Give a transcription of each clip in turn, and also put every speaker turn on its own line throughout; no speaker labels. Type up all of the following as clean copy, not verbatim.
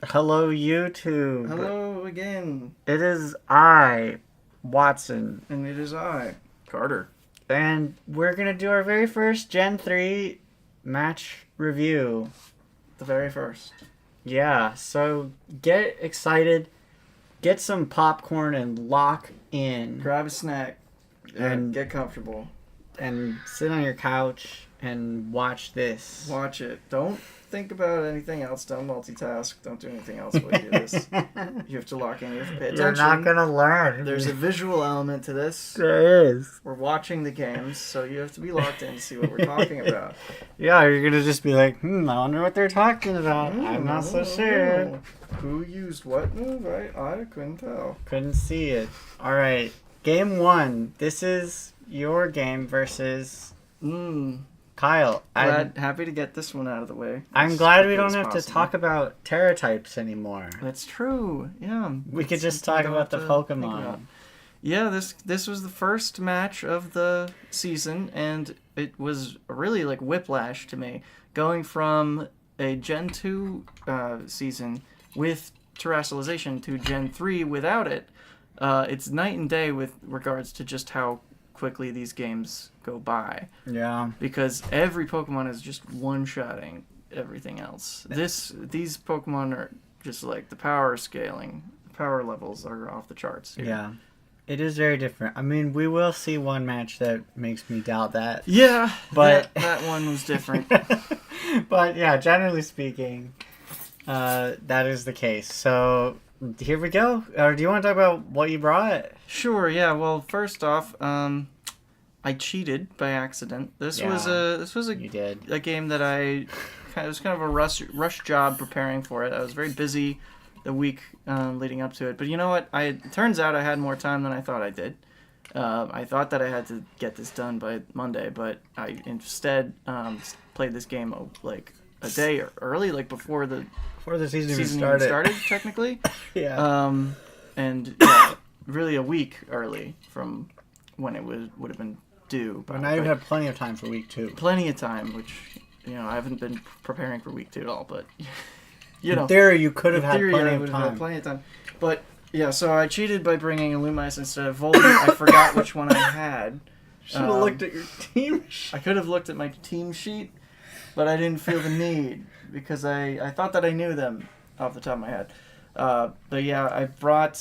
Hello, YouTube.
Hello again.
It is I, Watson,
And it is I, Carter.
and we're gonna do our very first Gen 3 match review.
The very first.
Yeah, so get excited, get some popcorn, and lock in.
Grab a snack and get comfortable.
And sit on your couch and watch this.
Watch it. Don't think about anything else. Don't multitask. Don't do anything else while you do this. You have to lock in. You have to pay attention.
You're not gonna learn.
There's a visual element to this.
There is.
We're watching the games, so you have to be locked in to see what we're talking about.
Yeah, you're gonna just be like, I wonder what they're talking about. I'm not so sure.
Who used what move? I couldn't tell.
Couldn't see it. Alright, game 1. This is your game versus Kyle.
Happy to get this one out of the way.
I'm glad we don't have to talk about Terratypes anymore.
That's true. Yeah.
We could just talk about the Pokemon.
Yeah, this was the first match of the season, and it was really like whiplash to me. Going from a Gen 2 season with terrestrialization to Gen 3 without it, it's night and day with regards to just how quickly these games go by.
Yeah.
Because every Pokemon is just one-shotting everything else. These Pokemon are just like the power levels are off the charts here.
Yeah. It is very different. I mean, we will see one match that makes me doubt that.
Yeah,
but
that one was different.
But yeah, generally speaking, that is the case. So here we go. Or do you want to talk about what you brought?
Sure. Yeah. Well, first off, I cheated by accident. This was a
You did.
a game that it was kind of a rush job preparing for it. I was very busy the week leading up to it. But you know what? It turns out I had more time than I thought I did. I thought that I had to get this done by Monday, but I instead played this game like a day early, like before the
season even
started technically.
Yeah.
And really a week early from when it would have been due.
But now you have plenty of time for week 2.
Plenty of time, which I haven't been preparing for week 2 at all, but
in theory, you could have had
plenty of time. But yeah, so I cheated by bringing Illumise instead of Volbeat. I forgot which one I had.
Should have looked at your team sheet.
I could have looked at my team sheet, but I didn't feel the need because I thought that I knew them off the top of my head. But yeah, I brought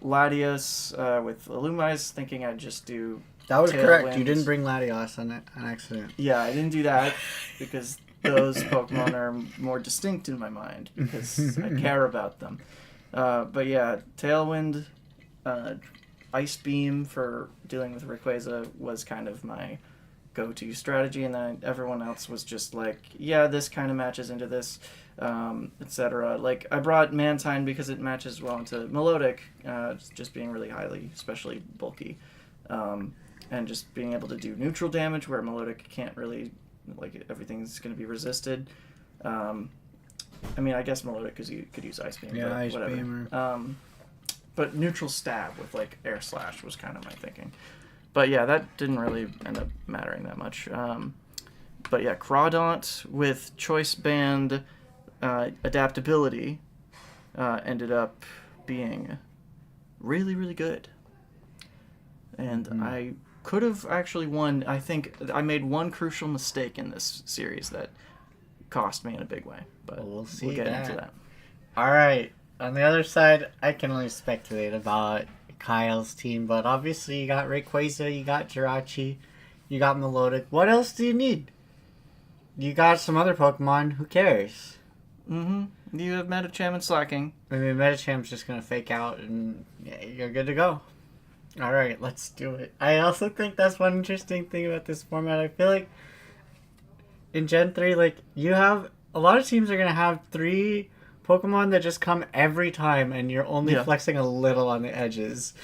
Latios with Illumise, thinking I'd just do.
That was correct. You didn't bring Latios on accident.
Yeah, I didn't do that because those Pokemon are more distinct in my mind because I care about them. But yeah, Tailwind, Ice Beam for dealing with Rayquaza was kind of my go-to strategy, and then everyone else was just like, yeah, this kind of matches into this, etc. Like, I brought Mantine because it matches well into Melodic, just being really highly, especially bulky, and just being able to do neutral damage where Melodic can't really, like, everything's going to be resisted. I mean, I guess Melodic could use Ice Beam, but
Ice
whatever.
Beam.
But neutral stab with, like, Air Slash was kind of my thinking. But yeah, that didn't really end up mattering that much. But yeah, Crawdaunt with Choice Band adaptability ended up being really, really good. And I could have actually won. I think I made one crucial mistake in this series that cost me in a big way. But
we'll
get into that.
All right. On the other side, I can only speculate about Kyle's team, but obviously you got Rayquaza, you got Jirachi, you got Melodic. What else do you need? You got some other Pokemon. Who cares?
Mm-hmm. You have Medicham and Slacking.
I mean, Medicham's just gonna fake out, and yeah, you're good to go. All right, let's do it. I also think that's one interesting thing about this format. I feel like in Gen 3, like, you have a lot of teams are gonna have 3 Pokemon that just come every time, and you're only flexing a little on the edges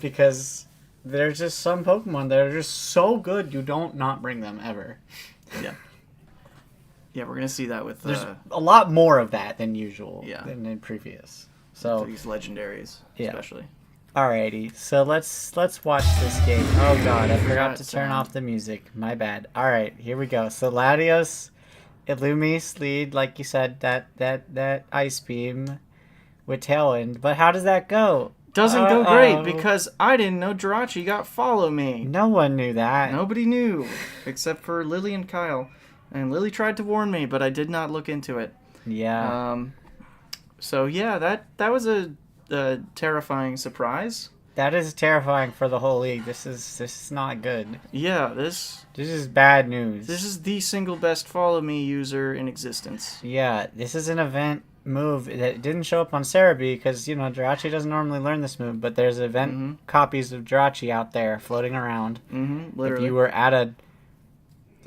because there's just some Pokemon that are just so good you don't not bring them ever.
Yeah. Yeah, we're gonna see that with.
There's a lot more of that than usual.
Yeah.
Than in previous. So
these legendaries, especially.
Alrighty, so let's watch this game. Oh god, I forgot to turn off the music. My bad. Alright, here we go. So Latios Illumis lead, like you said, that Ice Beam with Tailwind. But how does that go?
Doesn't go great because I didn't know Jirachi got Follow Me.
No one knew that.
Nobody knew except for Lily and Kyle. And Lily tried to warn me, but I did not look into it.
Yeah.
So yeah, that was a terrifying surprise.
That is terrifying for the whole league. This is not good.
Yeah, this
is bad news.
This is the single best Follow Me user in existence.
Yeah, this is an event move that didn't show up on Cerebi because, Jirachi doesn't normally learn this move, but there's event copies of Jirachi out there floating around.
Literally.
If you were at a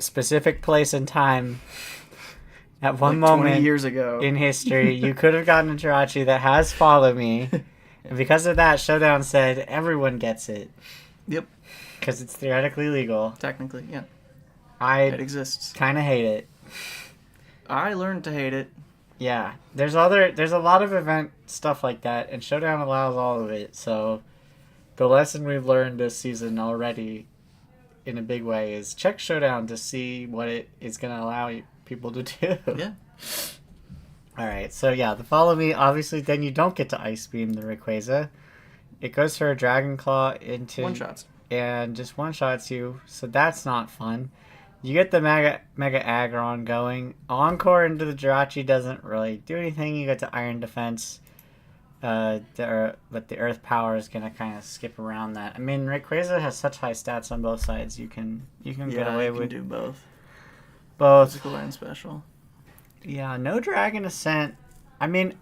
specific place and time at one
like
moment
20 years ago
in history, you could have gotten a Jirachi that has Follow Me. And because of that, Showdown said everyone gets it.
Yep.
Because it's theoretically legal.
Technically, yeah.
It
exists.
Kind of hate it.
I learned to hate it.
Yeah. There's a lot of event stuff like that, and Showdown allows all of it. So the lesson we've learned this season already in a big way is check Showdown to see what it is going to allow people to do.
Yeah.
Alright, so yeah, the Follow Me, obviously then you don't get to Ice Beam the Rayquaza. It goes for a Dragon Claw into...
One-shots.
And just one-shots you, so that's not fun. You get the Mega Aggron going. Encore into the Jirachi doesn't really do anything. You get to Iron Defense. But the Earth Power is going to kind of skip around that. I mean, Rayquaza has such high stats on both sides. You can get away with...
do both.
Both.
Physical and special.
Yeah, no Dragon Ascent. I mean,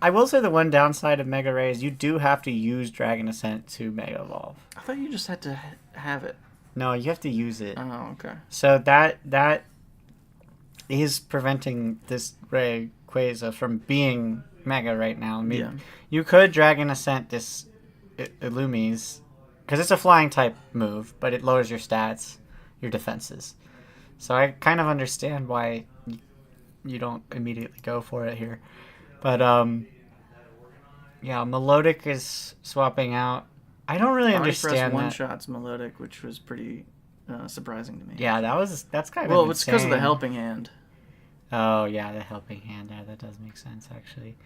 I will say the one downside of Mega Ray is you do have to use Dragon Ascent to Mega Evolve.
I thought you just had to have it.
No, you have to use it.
Oh, okay.
So that is preventing this Rayquaza from being Mega right now. I mean, you could Dragon Ascent this Illumis, because it's a flying type move, but it lowers your stats, your defenses. So I kind of understand why you don't immediately go for it here. But, yeah, Melodic is swapping out. I don't really understand that.
One-shots Melodic, which was pretty surprising to me.
Yeah, that's kind of
Well,
insane.
it's because of the Helping Hand.
Oh, yeah, the Helping Hand. Yeah, that does make sense, actually.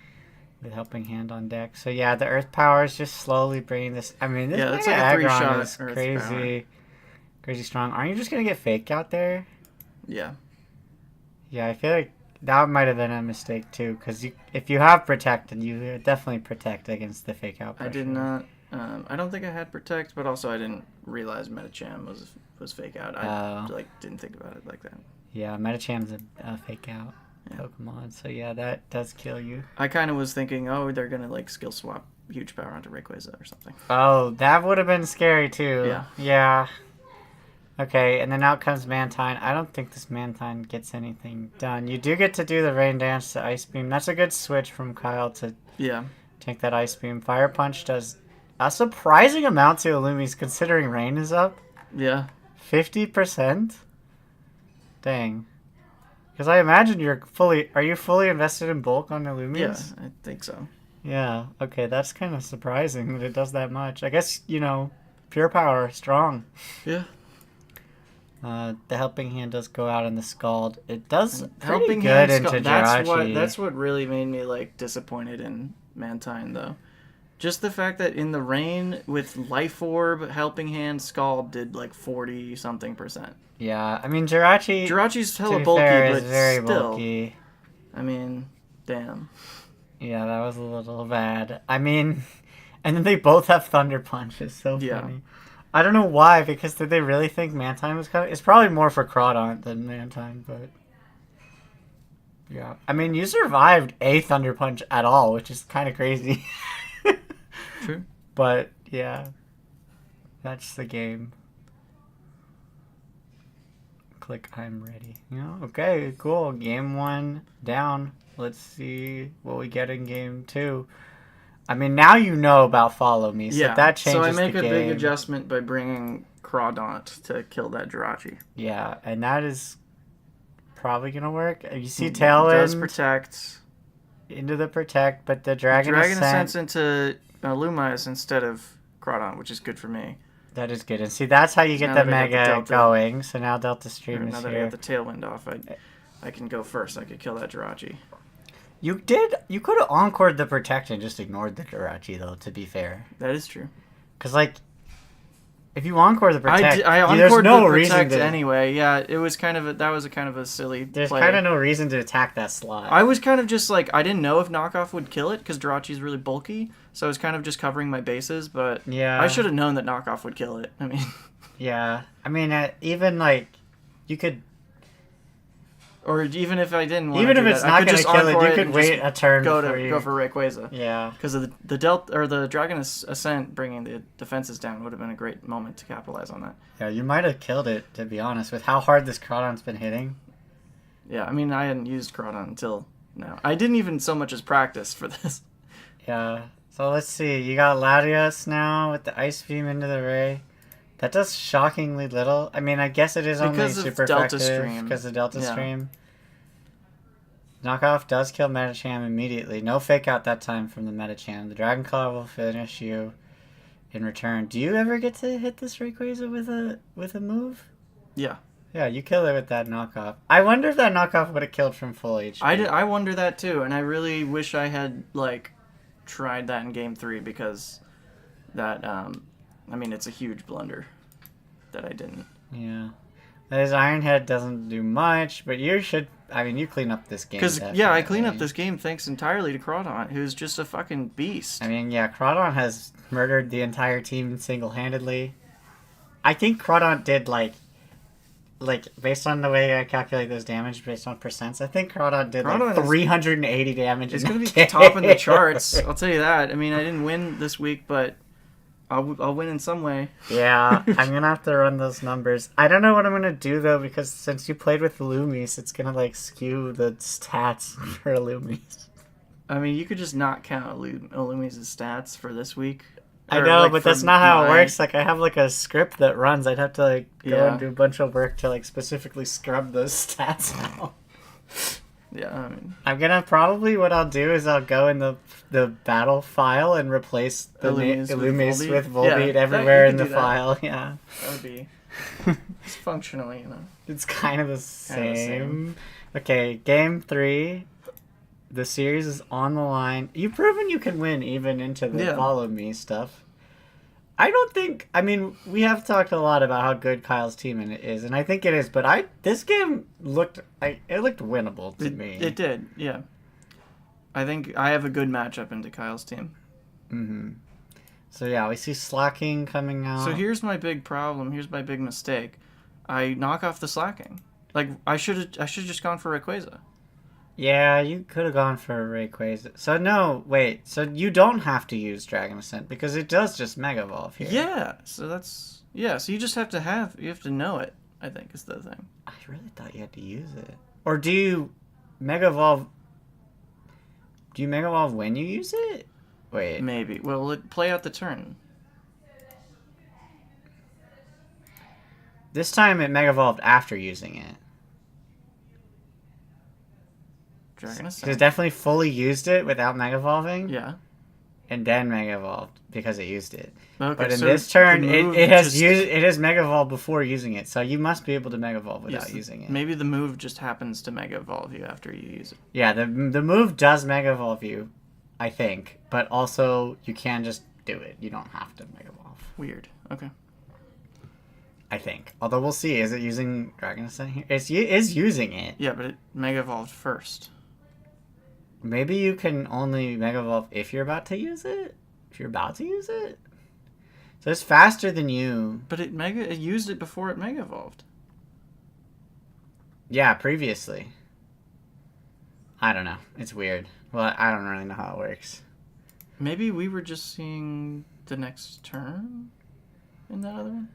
The Helping Hand on deck. So, yeah, the Earth Power is just slowly bringing this... I mean, this
it's like a
Aggron
3-shot
is crazy strong. Aren't you just going to get Fake out there?
Yeah.
Yeah, I feel like that might have been a mistake, too, because if you have Protect, you definitely protect against the Fake Out pressure.
I did not... I don't think I had Protect, but also I didn't realize Medicham was Fake Out. I didn't think about it like that.
Yeah, Medicham's a Fake Out Pokemon, so yeah, that does kill you.
I kind of was thinking, oh, they're going to skill swap Huge Power onto Rayquaza or something.
Oh, that would have been scary, too.
Yeah.
Yeah. Okay, and then out comes Mantine. I don't think this Mantine gets anything done. You do get to do the Rain Dance to Ice Beam. That's a good switch from Kyle to take that Ice Beam. Fire Punch does a surprising amount to Illumis considering Rain is up.
Yeah.
50%? Dang. Because I imagine are you fully invested in bulk on Illumis?
Yeah, I think so.
Yeah, okay, that's kind of surprising that it does that much. I guess, Pure Power, strong.
Yeah.
The Helping Hand does go out in the Scald. It does
Helping
good
Hand
into
Jirachi.
Jirachi.
That's what really made me disappointed in Mantine, though. Just the fact that in the rain with Life Orb, Helping Hand, Scald did 40-something%.
Yeah, I mean
Jirachi's hella bulky, but
very
still.
Bulky.
I mean, damn.
Yeah, that was a little bad. I mean, and then they both have Thunder Punch. It's so funny. I don't know why, because did they really think Mantine was coming? It's probably more for Crawdaunt than Mantine, but... Yeah. I mean, you survived a Thunder Punch at all, which is kind of crazy.
True.
But, yeah. That's the game. Click I'm ready. Okay, cool. Game 1 down. Let's see what we get in game 2. I mean, now you know about Follow Me, so that changes the game.
So I make a big adjustment by bringing Crawdaunt to kill that Jirachi.
Yeah, and that is probably going to work. You see Tailwind.
It does protect.
Into the Protect, but the Dragon
Ascents into Lumais instead of Crawdaunt, which is good for me.
That is good. And see, that's how you get the Mega going. So now Delta Stream is here.
Now that I got the Tailwind off, I can go first. I could kill that Jirachi.
You could have encored the Protect and just ignored the Jirachi, though, to be fair.
That is true.
Because, like, if you encore the Protect,
I
there's
encored
no
the
reason
Protect
to...
anyway. Yeah, it was kind of a silly
There's
play.
kind of no reason to attack that slot.
I was kind of just like, I didn't know if Knockoff would kill it because Jirachi's really bulky, so I was kind of just covering my bases, but
Yeah.
I should have known that Knockoff would kill it. I mean...
Yeah. I mean, even, like, you could...
Or even if I didn't want
Even
to
if
do
it's
that,
not
I could
going to
just
kill it,
encore
you could
and
wait
just
a turn
go
before
for Rayquaza.
Yeah.
Because of the Dragon Ascent bringing the defenses down would have been a great moment to capitalize on that.
Yeah, you might have killed it, to be honest, with how hard this Crawdon's been hitting.
Yeah, I mean, I hadn't used Crawdon until now. I didn't even so much as practice for this.
Yeah. So let's see. You got Latios now with the Ice Beam into the Ray. That does shockingly little. I mean, I guess it is only
Because of
super
Delta
effective
Stream.
because of Delta
Yeah.
Stream. Knockoff does kill Metacham immediately. No fake out that time from the Metacham. The Dragon Claw will finish you in return. Do you ever get to hit this Rayquaza with a move?
Yeah.
Yeah, you kill it with that knockoff. I wonder if that knockoff would have killed from full HP.
I wonder that too, and I really wish I had, like, tried that in Game 3 because that, I mean, it's a huge blunder that I didn't.
Yeah. His Iron Head doesn't do much, but you should... I mean, you clean up this game.
Because, yeah, I clean up
definitely.
this game thanks entirely to Crawdon, who's just a fucking beast.
I mean, yeah, Crawdon has murdered the entire team single-handedly. I think Crawdon did, like, based on the way I calculate those damage based on percents, I think Crawdon did, like, 380 damage.
It's going to be top in the charts, I'll tell you that. I mean, I didn't win this week, but I'll win in some way.
Yeah, I'm going to have to run those numbers. I don't know what I'm going to do, though, because since you played with Loomies, it's going to, like, skew the stats for Loomies.
I mean, you could just not count Illumi's stats for this week.
I
Or,
know,
like,
but
for
that's not how it
my-
works. Like, I have, like, a script that runs. I'd have to, like, go
Yeah.
and do a bunch of work to, like, specifically scrub those stats out.
Yeah, I mean,
I'm gonna probably, what I'll do is I'll go in the battle file and replace the Illumis with Volbeat
Yeah,
everywhere
you
in
could
the
do that.
file. Yeah.
that would be it's functionally, you know.
It's kind of the
Kinda the
same.
same.
Okay, game 3. The series is on the line. You've proven you can win even into the
Yeah.
follow me stuff. I don't think. I mean, we have talked a lot about how good Kyle's team is, and I think it is. But this game looked winnable to me.
It did, yeah. I think I have a good matchup into Kyle's team.
Mm-hmm. So yeah, we see slacking coming out.
So here's my big problem. Here's my big mistake. I knock off the slacking. Like I should have just gone for Rayquaza.
Yeah, you could have gone for a Rayquaza. So no, wait. So you don't have to use Dragon Ascent because it does just Mega Evolve here.
Yeah. So that's So you just have to know it. I think is the thing.
I really thought you had to use it. Or do you Mega Evolve? Do you Mega Evolve when you use it? Wait.
Maybe. Well, play out the turn.
This time it Mega Evolved after using it.
Dragon
Because it
Ascent.
definitely fully used it without Mega Evolving.
Yeah.
And then Mega Evolved because it used it.
Okay,
But in
so
this turn,
the move
it has
just-
it has Mega Evolve before using it, so you must be able to Mega Evolve without
Yes,
using it.
Maybe the move just happens to Mega Evolve you after you use it.
Yeah, the move does Mega Evolve you, I think, but also you can just do it. You don't have to Mega Evolve.
Weird. Okay.
I think. Although we'll see. Is it using Dragon Ascent here? It is using it.
Yeah, but it Mega Evolved first.
Maybe you can only Mega Evolve if you're about to use it. If you're about to use it. So it's faster than you.
But it used it before it Mega Evolved.
Yeah, previously. I don't know. It's weird. Well, I don't really know how it works.
Maybe we were just seeing the next turn in that other one.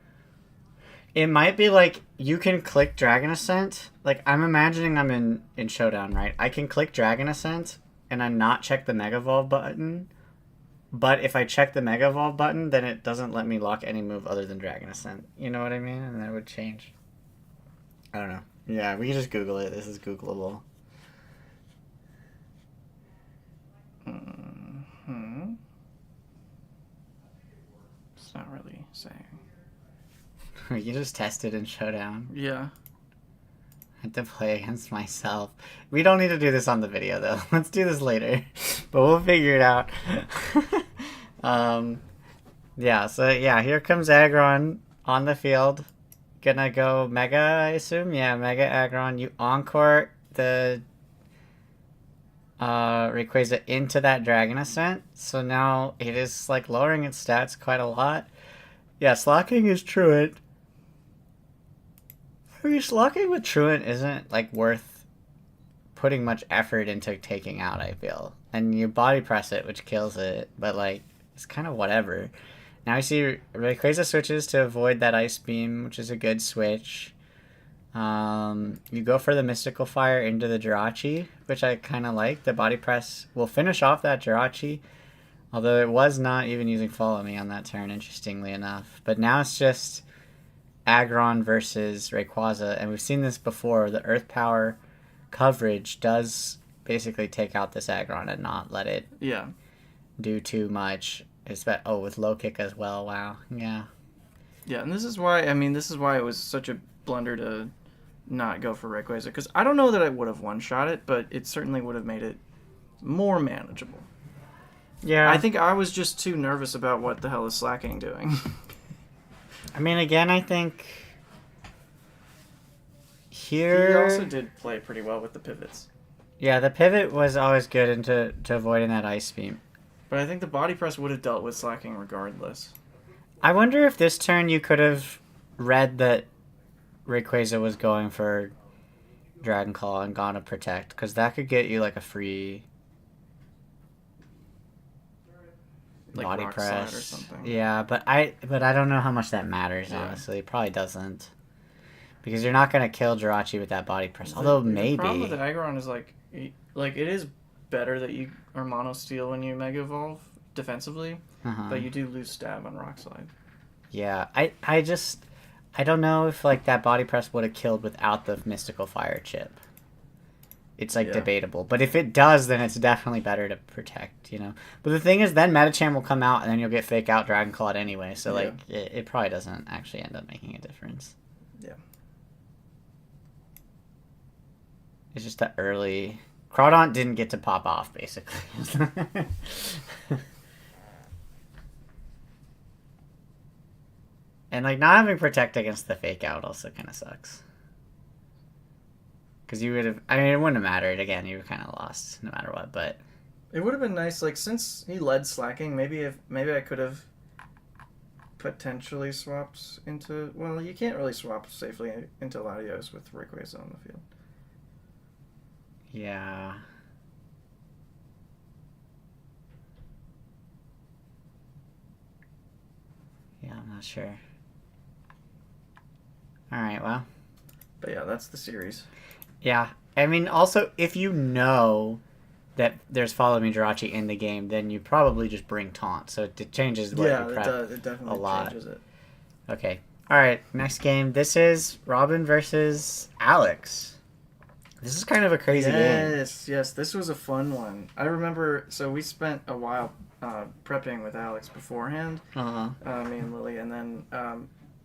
It might be like you can click Dragon Ascent. Like I'm imagining I'm in Showdown, right? I can click Dragon Ascent and I not check the Mega Evolve button. But if I check the Mega Evolve button, then it doesn't let me lock any move other than Dragon Ascent. You know what I mean? And that would change. I don't know. Yeah, we can just Google it. This is Googleable.
Hmm. It's not really saying.
We can just test it in Showdown.
Yeah.
want to play against myself. We don't need to do this on the video, though. Let's do this later. But we'll figure it out. Yeah, so yeah, here comes Aggron on the field. Gonna go Mega, I assume? Yeah, Mega Aggron. You encore the Rayquaza into that Dragon Ascent. So now it is like lowering its stats quite a lot. Yeah, slocking is Truant. I mean, slocking with Truant isn't like worth putting much effort into taking out, I feel. And you body press it, which kills it, but like it's kind of whatever. Now you see Rayquaza switches to avoid that Ice Beam, which is a good switch. You go for the Mystical Fire into the Jirachi, which I kind of like. The body press will finish off that Jirachi, although it was not even using Follow Me on that turn, interestingly enough. But now it's just Aggron versus Rayquaza, and we've seen this before. The Earth Power coverage does basically take out this Aggron and not let it do too much. With low kick as well. Wow. Yeah.
Yeah, and this is why it was such a blunder to not go for Rayquaza, because I don't know that I would have one-shot it, but it certainly would have made it more manageable.
Yeah.
I think I was just too nervous about what the hell is Slacking doing.
I mean, again, I think here...
He also did play pretty well with the pivots.
Yeah, the pivot was always good into avoiding that Ice Beam.
But I think the body press would have dealt with Slacking regardless.
I wonder if this turn you could have read that Rayquaza was going for Dragon Claw and gone to Protect, because that could get you like a free
Like
body
rock
press
slide or something.
Yeah, but I don't know how much that matters, honestly. It probably doesn't. Because you're not going to kill Jirachi with that body press. Although maybe.
The problem with the Aggron is like it is better that you are mono steel when you Mega Evolve defensively, but you do lose stab on Rock Slide.
Yeah, I don't know if like that body press would have killed without the Mystical Fire chip. It's like debatable, but if it does, then it's definitely better to Protect, you know. But the thing is, then Metacham will come out, and then you'll get Fake Out Dragon Clawed anyway. So like, it probably doesn't actually end up making a difference.
Yeah.
It's just the early. Crawdaunt didn't get to pop off, basically. And like not having Protect against the Fake Out also kind of sucks. Because you would have, I mean, it wouldn't have mattered. Again, you were kind of lost no matter what, but...
It would have been nice, like, since he led Slacking, maybe I could have potentially swapped into... Well, you can't really swap safely into Latios with Rayquaza on the field.
Yeah. Yeah, I'm not sure. Alright, well.
But yeah, that's the series.
Yeah. I mean, also, if you know that there's Follow Me Jirachi in the game, then you probably just bring Taunt. So it changes what you prep
it definitely
a lot.
changes it.
Okay. Alright, next game. This is Robin versus Alex. This is kind of a crazy game.
Yes. This was a fun one. I remember, so we spent a while prepping with Alex beforehand, me and Lily, and then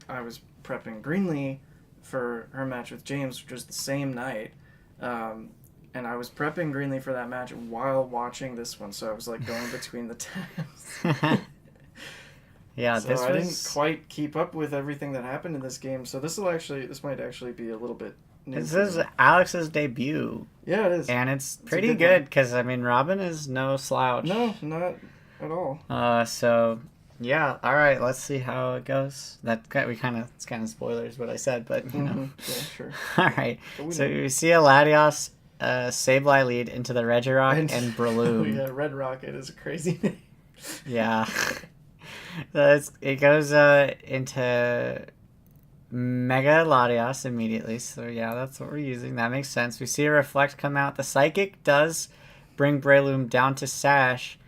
I was prepping Greenlee for her match with James, which was the same night. And I was prepping Greenlee for that match while watching this one, so I was like going between the tabs.
Yeah,
so I didn't quite keep up with everything that happened in this game, so this might actually be a little bit new.
This is Alex's debut.
Yeah, it is.
And it's pretty good, because, I mean, Robin is no slouch.
No, not at all.
So... Yeah, all right, let's see how it goes. It's kind of spoilers what I said, but you know.
Yeah, sure.
All right, so we see a Latios Sableye lead into the Regirock and Breloom.
Yeah, Red Rocket is a crazy name.
Yeah. So it goes into Mega Latios immediately, so yeah, that's what we're using. That makes sense. We see a Reflect come out. The Psychic does bring Breloom down to Sash,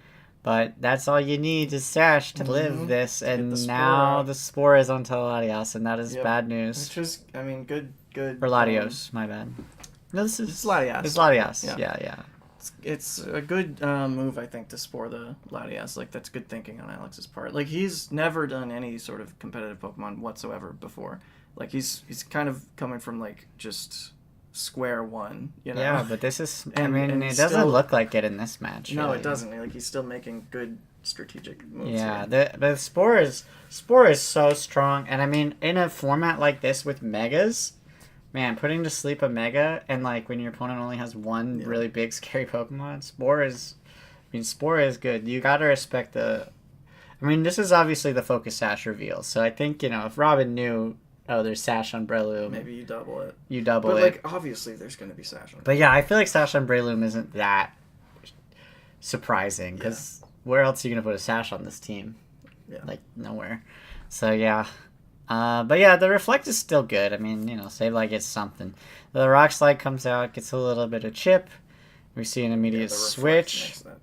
but that's all you need is Sash to live this, and now the Spore is on Latios, and that is bad news.
Which is, I mean, good.
For Latios, my bad. No,
it's Latios.
It's Latios, yeah.
It's a good move, I think, to Spore the Latios. Like, that's good thinking on Alex's part. Like, he's never done any sort of competitive Pokemon whatsoever before. Like, he's kind of coming from, like, just square one. You know.
Yeah, but this is. I
And-
mean,
and
it
he's
doesn't
still-
look like it in this match.
No,
really.
it doesn't. Like he's still making good strategic moves.
Yeah,
here.
the Spore is so strong, and I mean, in a format like this with megas, man, putting to sleep a mega, and like when your opponent only has one
Yeah.
really big scary Pokemon, Spore is. I mean, Spore is good. You gotta respect the. I mean, this is obviously the Focus Sash reveal, so I think if Robin knew, oh, there's Sash on Breloom,
Maybe you double it.
you double
But
it.
like obviously there's gonna be Sash on.
But yeah, I feel like Sash on Breloom isn't that surprising because where else are you gonna put a Sash on this team?
Yeah.
Like nowhere. So yeah. But yeah, the Reflect is still good. I mean, Sableye gets something. The Rock Slide comes out, gets a little bit of chip. We see an immediate
the Reflect
switch
makes that.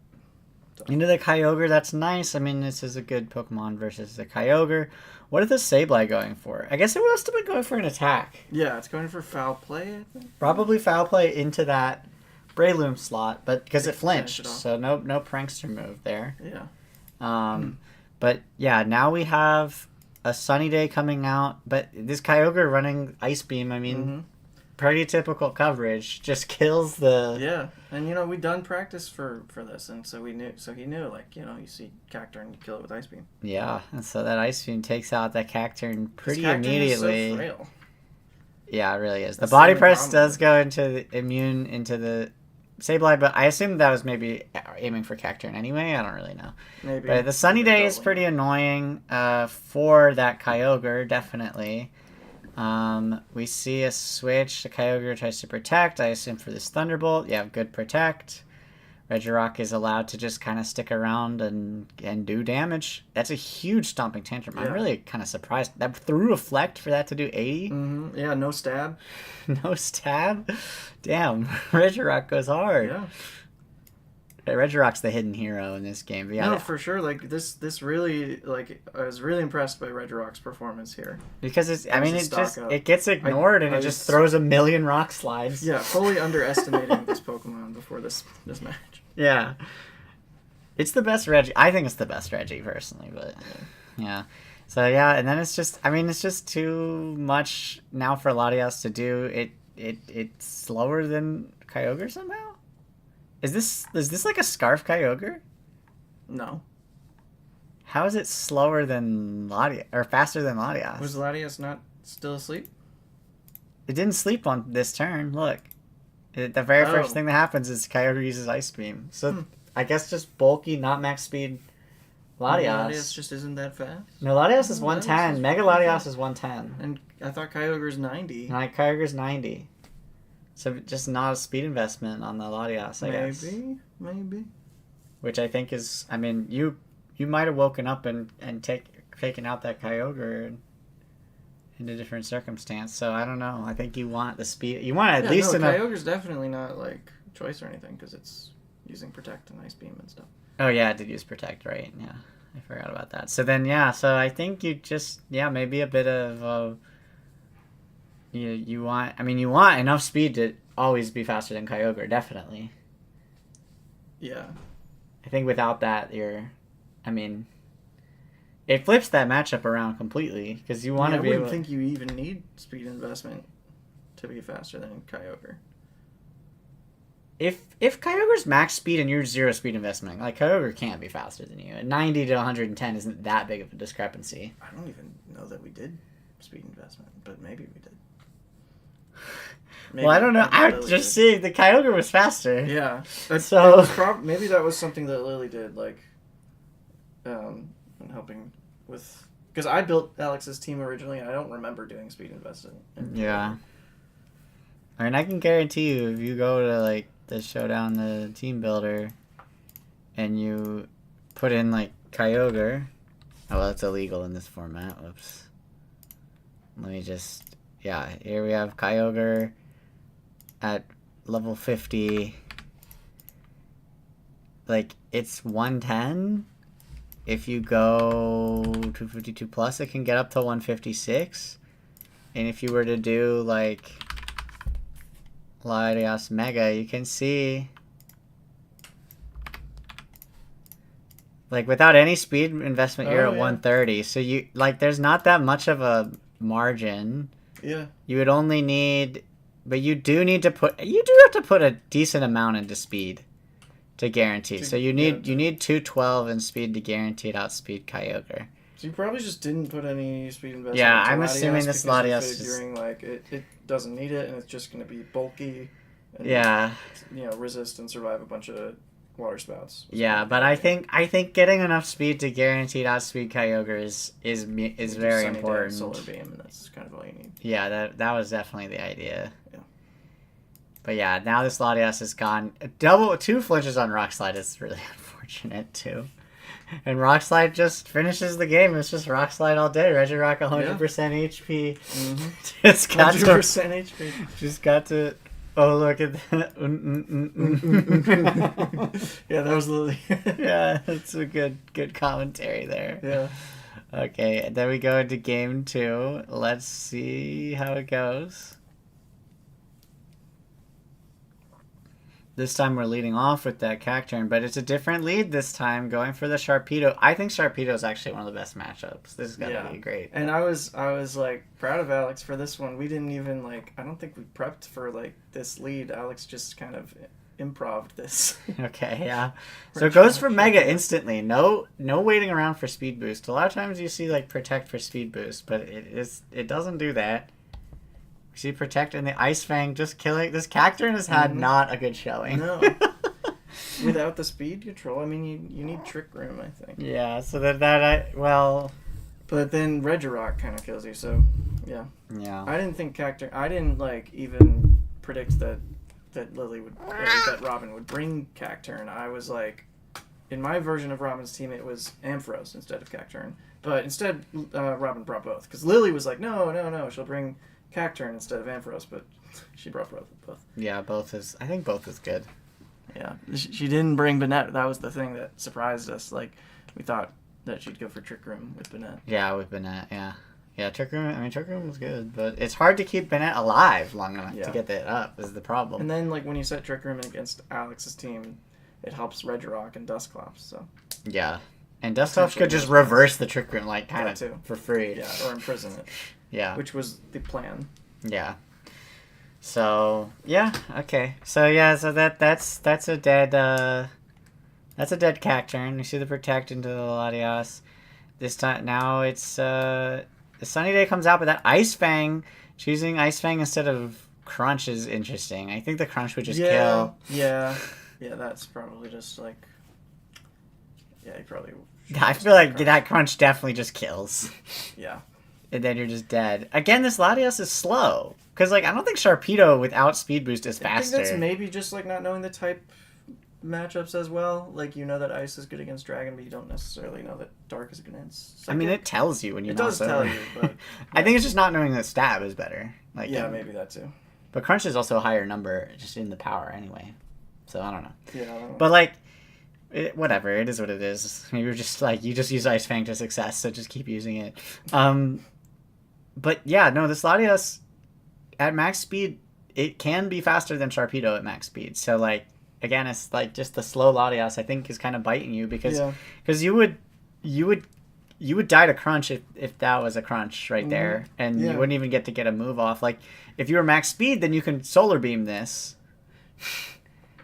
into the Kyogre. That's nice. I mean, this is a good Pokemon versus the Kyogre. What is the Sableye going for? I guess it must have been going for an attack.
Yeah, it's going for foul play, I think.
Probably foul play into that Breloom slot, but because it
Finish
flinched,
it off.
so no prankster move there.
Yeah.
But yeah, now we have a Sunny Day coming out, but this Kyogre running Ice Beam, I mean,
Mm-hmm.
pretty typical coverage, just kills the...
Yeah, and we done practice for this, and so he knew, like, you see Cacturne and you kill it with Ice Beam.
Yeah, and so that Ice Beam takes out that Cacturne pretty
Cacturne
immediately.
is so frail.
Yeah, it really is. The
That's
body
the only
press
problem.
does go into the immune into the Sableye, but I assume that was maybe aiming for Cacturne anyway. I don't really know.
Maybe.
But the Sunny
Maybe
Day is
doubling.
pretty annoying for that Kyogre, definitely. We see a switch. The Kyogre tries to protect. I assume for this Thunderbolt. Yeah, good protect. Regirock is allowed to just kind of stick around and do damage. That's a huge Stomping Tantrum. I'm
Yeah.
really kind of surprised. That threw Reflect for that to do 80?
Mm-hmm. Yeah, no stab.
No stab? Damn, Regirock goes hard.
Yeah.
Regirock's the hidden hero in this game. But yeah,
No, for sure. Like this really, like, I was really impressed by Regirock's performance here.
because it's. I
That was
mean,
a
it
stock
just
up.
it gets ignored and
I
it just
was-
throws a million rock slides.
Yeah, fully underestimating this Pokemon before this match.
Yeah. It's the best Reggie. I think it's the best Reggie personally, but yeah. So yeah, and then it's just. I mean, it's just too much now for Latias to do. It's slower than Kyogre somehow. Is this like a Scarf Kyogre?
No.
How is it slower than Latias or faster than Latias?
Was Latias not still asleep?
It didn't sleep on this turn. Look, the very first
Oh.
thing that happens is Kyogre uses Ice Beam. So
Hmm.
I guess just bulky, not max speed Latias.
Latias just isn't that fast.
No, Latias is
Oh,
110.
Latias is
Mega
pretty
Latias
fast.
is 110.
And I thought Kyogre's 90.
And like Kyogre's 90. So just not a speed investment on the Latias, I guess.
Maybe.
Which I think is, I mean, you might have woken up and taken out that Kyogre in a different circumstance. So I don't know. I think you want the speed. You want at least enough.
Kyogre's definitely not like choice or anything because it's using Protect and Ice Beam and stuff.
Oh yeah, I did use Protect, right? Yeah, I forgot about that. So then, yeah, so I think you just, maybe a bit of, you want enough speed to always be faster than Kyogre, definitely.
Yeah.
I think without that, it flips that matchup around completely because you want to
I
be
wouldn't
able.
think you even need speed investment to be faster than Kyogre.
If Kyogre's max speed and you're zero speed investment, like Kyogre can't be faster than you. At 90 to 110 isn't that big of a discrepancy.
I don't even know that we did speed investment, but maybe we did.
Well, I don't know. I
Lily
just
did.
see the Kyogre was faster.
Yeah.
So-
Maybe that was something that Lily did, like, and helping with. Because I built Alex's team originally, and I don't remember doing speed investment.
Yeah. I mean, I can guarantee you, if you go to like the Showdown, the team builder, and you put in like Kyogre. Oh, well, that's illegal in this format. Whoops. Let me just. Yeah, here we have Kyogre at level 50. Like, it's 110. If you go 252 plus, it can get up to 156. And if you were to do like Latias Mega, you can see like without any speed investment, you're
Oh,
at
yeah.
130. So there's not that much of a margin.
Yeah.
You would only need But you do have to put a decent amount into speed to guarantee. So you need 212 in speed to guarantee it outspeed Kyogre.
So you probably just didn't put any speed investment.
Yeah,
into
I'm assuming this Latias
is figuring like it doesn't need it and it's just going to be bulky. And,
yeah.
Resist and survive a bunch of water spouts.
Yeah, but I think getting enough speed to guaranteed outspeed Kyogre is very important.
Solar beam, and that's kind of all you need.
Yeah, that was definitely the idea.
Yeah.
But yeah, now this Latias is gone. 2 flinches on Rock Slide is really unfortunate too. And Rock Slide just finishes the game. It's just Rock Slide all day. Regirock 100% HP.
Mm-hmm.
Just got
100% HP.
Just got to. Oh, look at that.
Yeah, that was Lily.
Yeah, that's a good commentary there.
Yeah.
Okay, and then we go into game 2. Let's see how it goes. This time we're leading off with that Cacturn, but it's a different lead this time, going for the Sharpedo. I think Sharpedo is actually one of the best matchups. This is gonna be great.
And I was like proud of Alex for this one. We didn't even I don't think we prepped for this lead. Alex just kind of improv'd this.
Okay, yeah. So it goes for Mega instantly. No waiting around for speed boost. A lot of times you see Protect for speed boost, but it doesn't do that. You see Protect and the Ice Fang just killing. This Cacturn has had not a good showing.
No. Without the speed control, I mean, you need Trick Room, I think.
Yeah, so But
then Regirock kind of kills you, so yeah.
Yeah.
I didn't think Cacturn. I didn't even predict that Lily would, that Robin would bring Cacturn. I was in my version of Robin's team, it was Ampharos instead of Cacturn. But instead, Robin brought both because Lily was no, she'll bring Cacturn instead of Ampharos, but she brought both.
Yeah, I think both is good.
Yeah, she didn't bring Banette. That was the thing that surprised us. We thought that she'd go for Trick Room with Banette.
Yeah, with Banette, yeah. Yeah, Trick Room was good, but it's hard to keep Banette alive long enough to get that up is the problem.
And then, when you set Trick Room against Alex's team, it helps Regirock and Dusclops, so...
Yeah. And Dusclops could just reverse the Trick Room, kind of, for free.
Yeah, or imprison it.
Yeah.
Which was the plan.
Yeah. So, yeah, okay. So, yeah, so that's a dead, that's a dead Cacturn. You see the Protect into the Latias. This time, now it's, the Sunny Day comes out, but that Ice Fang, choosing Ice Fang instead of Crunch is interesting. I think the Crunch would just kill.
Yeah. Yeah, that's probably just yeah, he probably...
I feel like that Crunch definitely just kills.
Yeah.
And then you're just dead. Again, this Latias is slow. Because, I don't think Sharpedo without Speed Boost is faster.
I think that's maybe just, not knowing the type matchups as well. You know that Ice is good against Dragon, but you don't necessarily know that Dark is good against Psychic.
I mean, it tells you when you know.
It does tell you, but...
I think it's just not knowing that Stab is better.
Yeah, maybe that too.
But Crunch is also a higher number, just in the power anyway. So, I don't know.
Yeah, I don't know.
But, whatever, it is what it is. You're just, you just use Ice Fang to success, so just keep using it. But, yeah, no, this Latias, at max speed, it can be faster than Sharpedo at max speed. So, again, it's, just the slow Latias, I think, is kind of biting you, because you would die to Crunch if that was a Crunch right there, and you wouldn't even get a move off. If you were max speed, then you can Solar Beam this.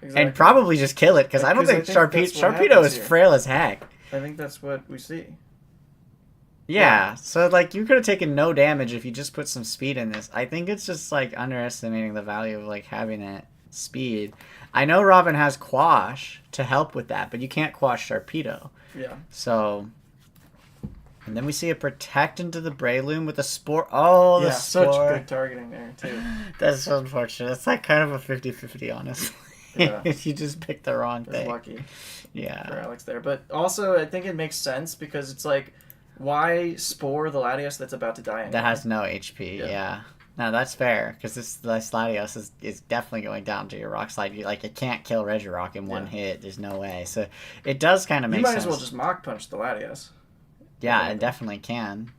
Exactly. And probably just kill it, because I don't think Sharpedo is frail as heck.
I think that's what we see.
Yeah, so you could have taken no damage if you just put some speed in this. I think it's just underestimating the value of having that speed. I know Robin has Quash to help with that, but you can't Quash Sharpedo.
Yeah.
So, and then we see a Protect into the Breloom with a Spore. Oh, the Spore.
Such good targeting there too.
That's so unfortunate. It's kind of a 50-50, honestly. Yeah. You just picked the wrong thing.
Lucky.
Yeah.
For Alex there, but also I think it makes sense because it's why Spore the Latias that's about to die anyway?
That has no HP, yeah. No, that's fair, because this Latias is definitely going down to your Rock Slide. It can't kill Regirock in one hit. There's no way. So it does kind of make sense.
You might as well just Mach Punch the Latias.
Yeah, it definitely can.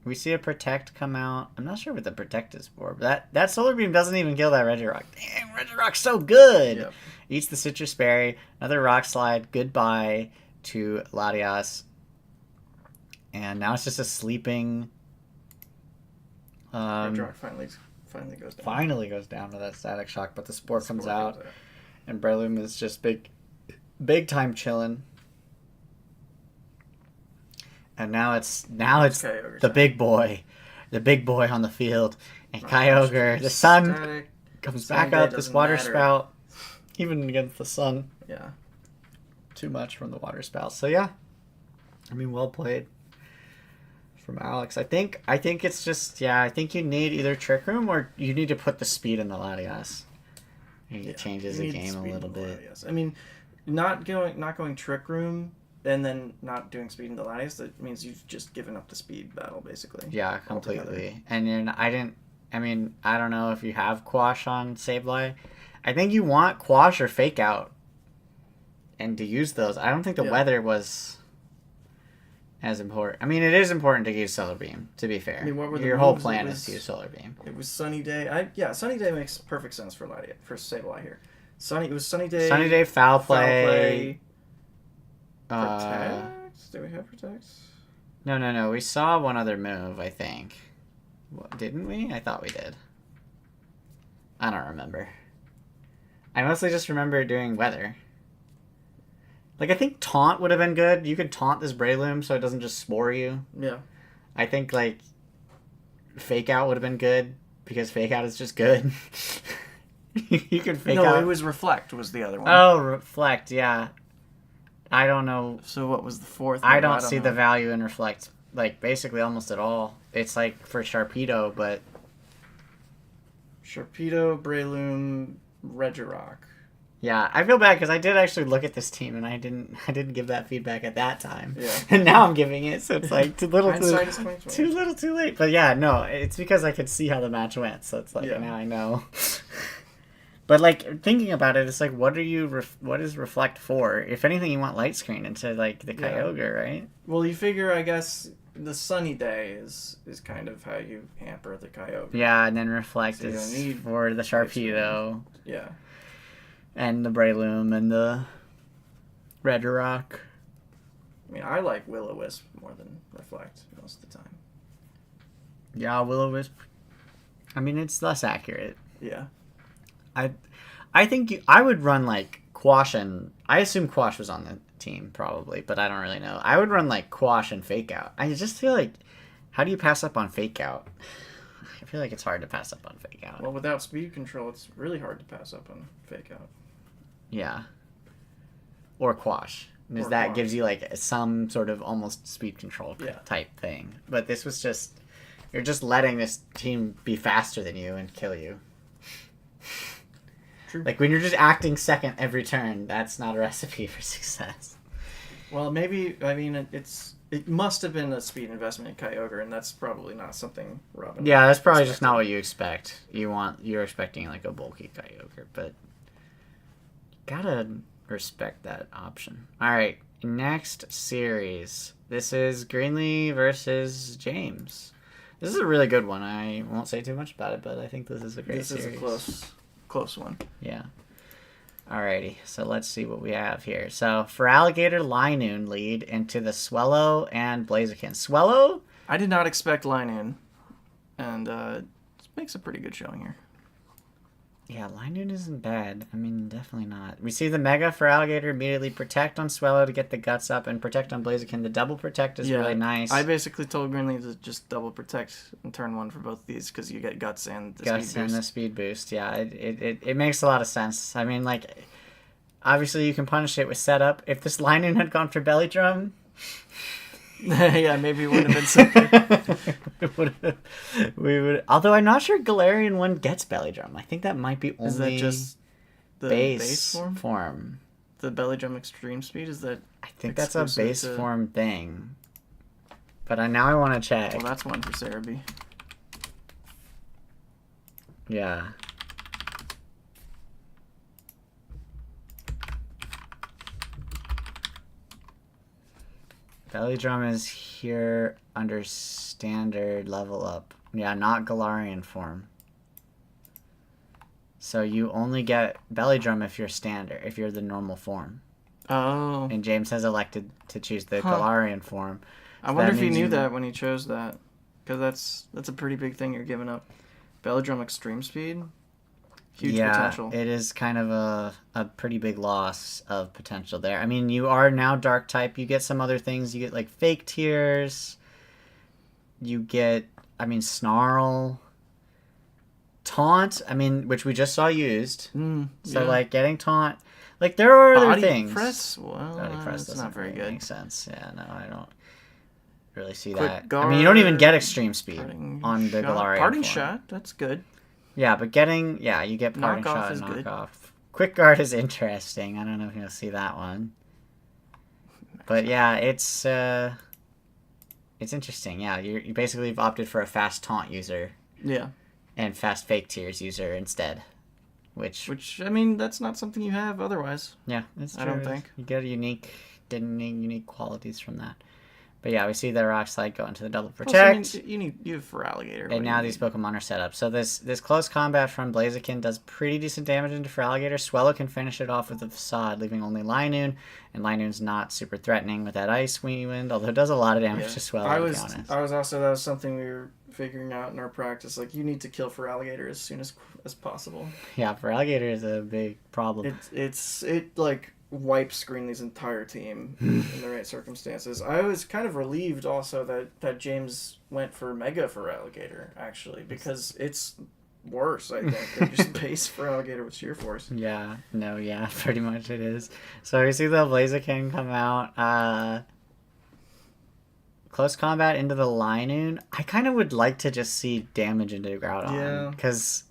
We see a Protect come out. I'm not sure what the Protect is for, but that Solar Beam doesn't even kill that Regirock. Damn, Regirock's so good! Yep. Eats the Citrus Berry. Another Rock Slide. Goodbye to Latias. And now it's just a sleeping...
Regirock finally finally goes down.
Finally goes down to that Static Shock, but the Spore comes out,
Comes
and Breloom is just big time chilling. And now it's
Kyogre's
the
out.
big boy on the field, and Kyogre, the sun
Static.
comes
Sunny
back
day
up. This
doesn't
water
matter.
spout, even against the sun,
Yeah.
too much from the water spout. So yeah, I mean, well played from Alex. I think it's just I think you need either Trick Room or you need to put the speed in the Latias. I think it changes the game a little bit.
Yes. I mean, not going Trick Room and then not doing speed in the Latias, that means you've just given up the speed battle, basically.
Yeah, completely.
Altogether.
And then I don't know if you have Quash on Sableye. I think you want Quash or Fake Out and to use those. I don't think the weather was as important. I mean, it is important to use Solar Beam, to be fair.
I mean, what were the
Your whole
moves?
plan is to use Solar Beam.
It was Sunny Day. Sunny Day makes perfect sense for Sableye here. It was Sunny Day.
Sunny Day, Foul Play.
Protect? Do we have Protect?
No. We saw one other move, I think. What, didn't we? I thought we did. I don't remember. I mostly just remember doing Weather. Like, I think Taunt would have been good. You could taunt this Breloom so it doesn't just Spore you.
Yeah.
I think, like, Fake Out would have been good because Fake Out is just good. You could Fake Out.
No, it was Reflect was the other one.
Oh, Reflect, yeah. I don't know.
So what was the fourth?
I don't see the value in Reflect, like, basically almost at all. It's like for Sharpedo, but...
Sharpedo, Breloom, Regirock.
Yeah, I feel bad because I did actually look at this team and I didn't give that feedback at that time.
Yeah.
And now I'm giving it, so it's like too little
Hindsight is 20/20.
too little too late. But yeah, no, it's because I could see how the match went, so it's like
Yeah.
now I know. But like thinking about it, it's like what is Reflect for? If anything, you want Light Screen into like the Kyogre, right?
Well, you figure, I guess, the Sunny Day is kind of how you hamper the Kyogre.
Yeah, and then Reflect
So you
is
don't need
for the Sharpedo.
Yeah.
And the Breloom and the Regirock.
I mean, I like Will-O-Wisp more than Reflect most of the time.
Yeah, Will-O-Wisp. I mean, it's less accurate.
Yeah.
I think I would run like Quash and I assume Quash was on the team probably, but I don't really know. I would run like Quash and Fake Out. I just feel like, how do you pass up on Fake Out? I feel like it's hard to pass up on Fake Out.
Well, without speed control, it's really hard to pass up on Fake Out.
Yeah. Or Quash. Because that gives you like some sort of almost speed control type thing. But this was just, you're just letting this team be faster than you and kill you.
True.
Like when you're just acting second every turn, that's not a recipe for success.
Well, maybe, I mean, it must have been a speed investment in Kyogre, and that's probably not something Robin.
Yeah, that's probably just not what you expect. You're expecting like a bulky Kyogre, but gotta respect that option. All right, next series. This is Greenlee versus James. This is a really good one. I won't say too much about it, but I think this is a great series.
This is a close one.
Yeah. Alrighty, so let's see what we have here. So, for Alligator, Linoon lead into the Swellow and Blaziken. Swellow?
I did not expect Linoon, and it makes a pretty good showing here.
Yeah, Linoon isn't bad. I mean, definitely not. We see the Mega for Alligator, immediately Protect on Swellow to get the Guts up, and Protect on Blaziken. The double Protect is really nice.
I basically told Greenlee to just double Protect in turn one for both of these, because you get Guts and the
Guts
speed boost.
and the speed boost, yeah. It makes a lot of sense. I mean, like, obviously you can punish it with setup. If this Linoon had gone for Belly Drum...
Yeah, maybe it would have been something.
we would. Although I'm not sure Galarian one gets Belly Drum. I think that might be only.
Is that just the base
form?
The Belly Drum Extreme Speed, is that?
I think that's a base form thing. But now I want to check.
Well, that's one for Cerebi.
Yeah. Belly Drum is here under standard level up. Yeah, not Galarian form. So you only get Belly Drum if you're standard, if you're the normal form.
Oh.
And James has elected to choose the Galarian form.
I wonder if he knew that when he chose that. Because that's a pretty big thing you're giving up. Belladrum Extreme Speed. Huge
yeah,
potential.
it is kind of a pretty big loss of potential there. I mean, you are now Dark type. You get some other things. You get, like, Fake Tears. You get, I mean, Snarl. Taunt, I mean, which we just saw used. So, like, getting Taunt. Like, there are other
Body
things.
Press? Well,
Body Press
that's
doesn't
not very
really
good.
make sense. Yeah, no, I don't really see
Quick
that.
Guard,
I mean, you don't even get Extreme Speed
Parting
on the
Shot.
Galarian
Parting
form.
Shot, that's good.
Yeah, but getting, you get Parting
Knockoff
Shot
is
and
good.
Knockoff. Quick Guard is interesting. I don't know if you'll see that one. But yeah, it's interesting. Yeah, you basically have opted for a fast Taunt user.
Yeah.
And fast Fake Tears user instead.
Which, I mean, that's not something you have otherwise.
Yeah, that's true.
I don't think.
You get unique qualities from that. But yeah, we see the Rock Slide go into the double protect.
Plus, I mean, you have Feraligatr.
And now these Pokemon are set up. So this close combat from Blaziken does pretty decent damage into Feraligatr. Swellow can finish it off with the Facade, leaving only Linoon. And Linoon's not super threatening with that Ice Wind, although it does a lot of damage to Swellow, to be honest.
That was something we were figuring out in our practice. Like, you need to kill Feraligatr as soon as possible.
Yeah, Feraligatr is a big problem.
It like wipes Greenlee's entire team in the right circumstances. I was kind of relieved also that James went for Mega Feraligatr, actually, because it's worse, I think, than just base Feraligatr with Sheer Force.
Yeah, pretty much it is. So we see the Blaziken come out. Close combat into the Linoon. I kind of would like to just see damage into Groudon.
Yeah.
Because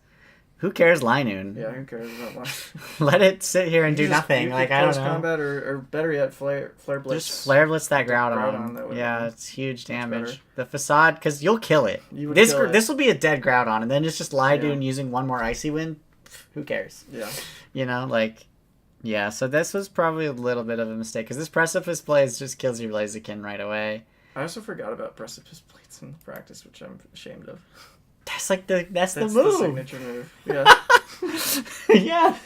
who cares Linoon?
Yeah, who cares about Linoon?
Let it sit here and do nothing. Like, I don't know.
Close combat or better yet, Flare Blitz.
Just Flare Blitz that Groudon. Yeah, it's huge damage. The Facade, because you'll kill it. This will be a dead Groudon, and then it's just Linoon using one more Icy Wind. Who cares?
Yeah.
You know, like... Yeah, so this was probably a little bit of a mistake, because this Precipice Blaze just kills your Blaziken right away.
I also forgot about Precipice Blades in practice, which I'm ashamed of.
That's like the move.
The signature move. Yeah.
Yeah.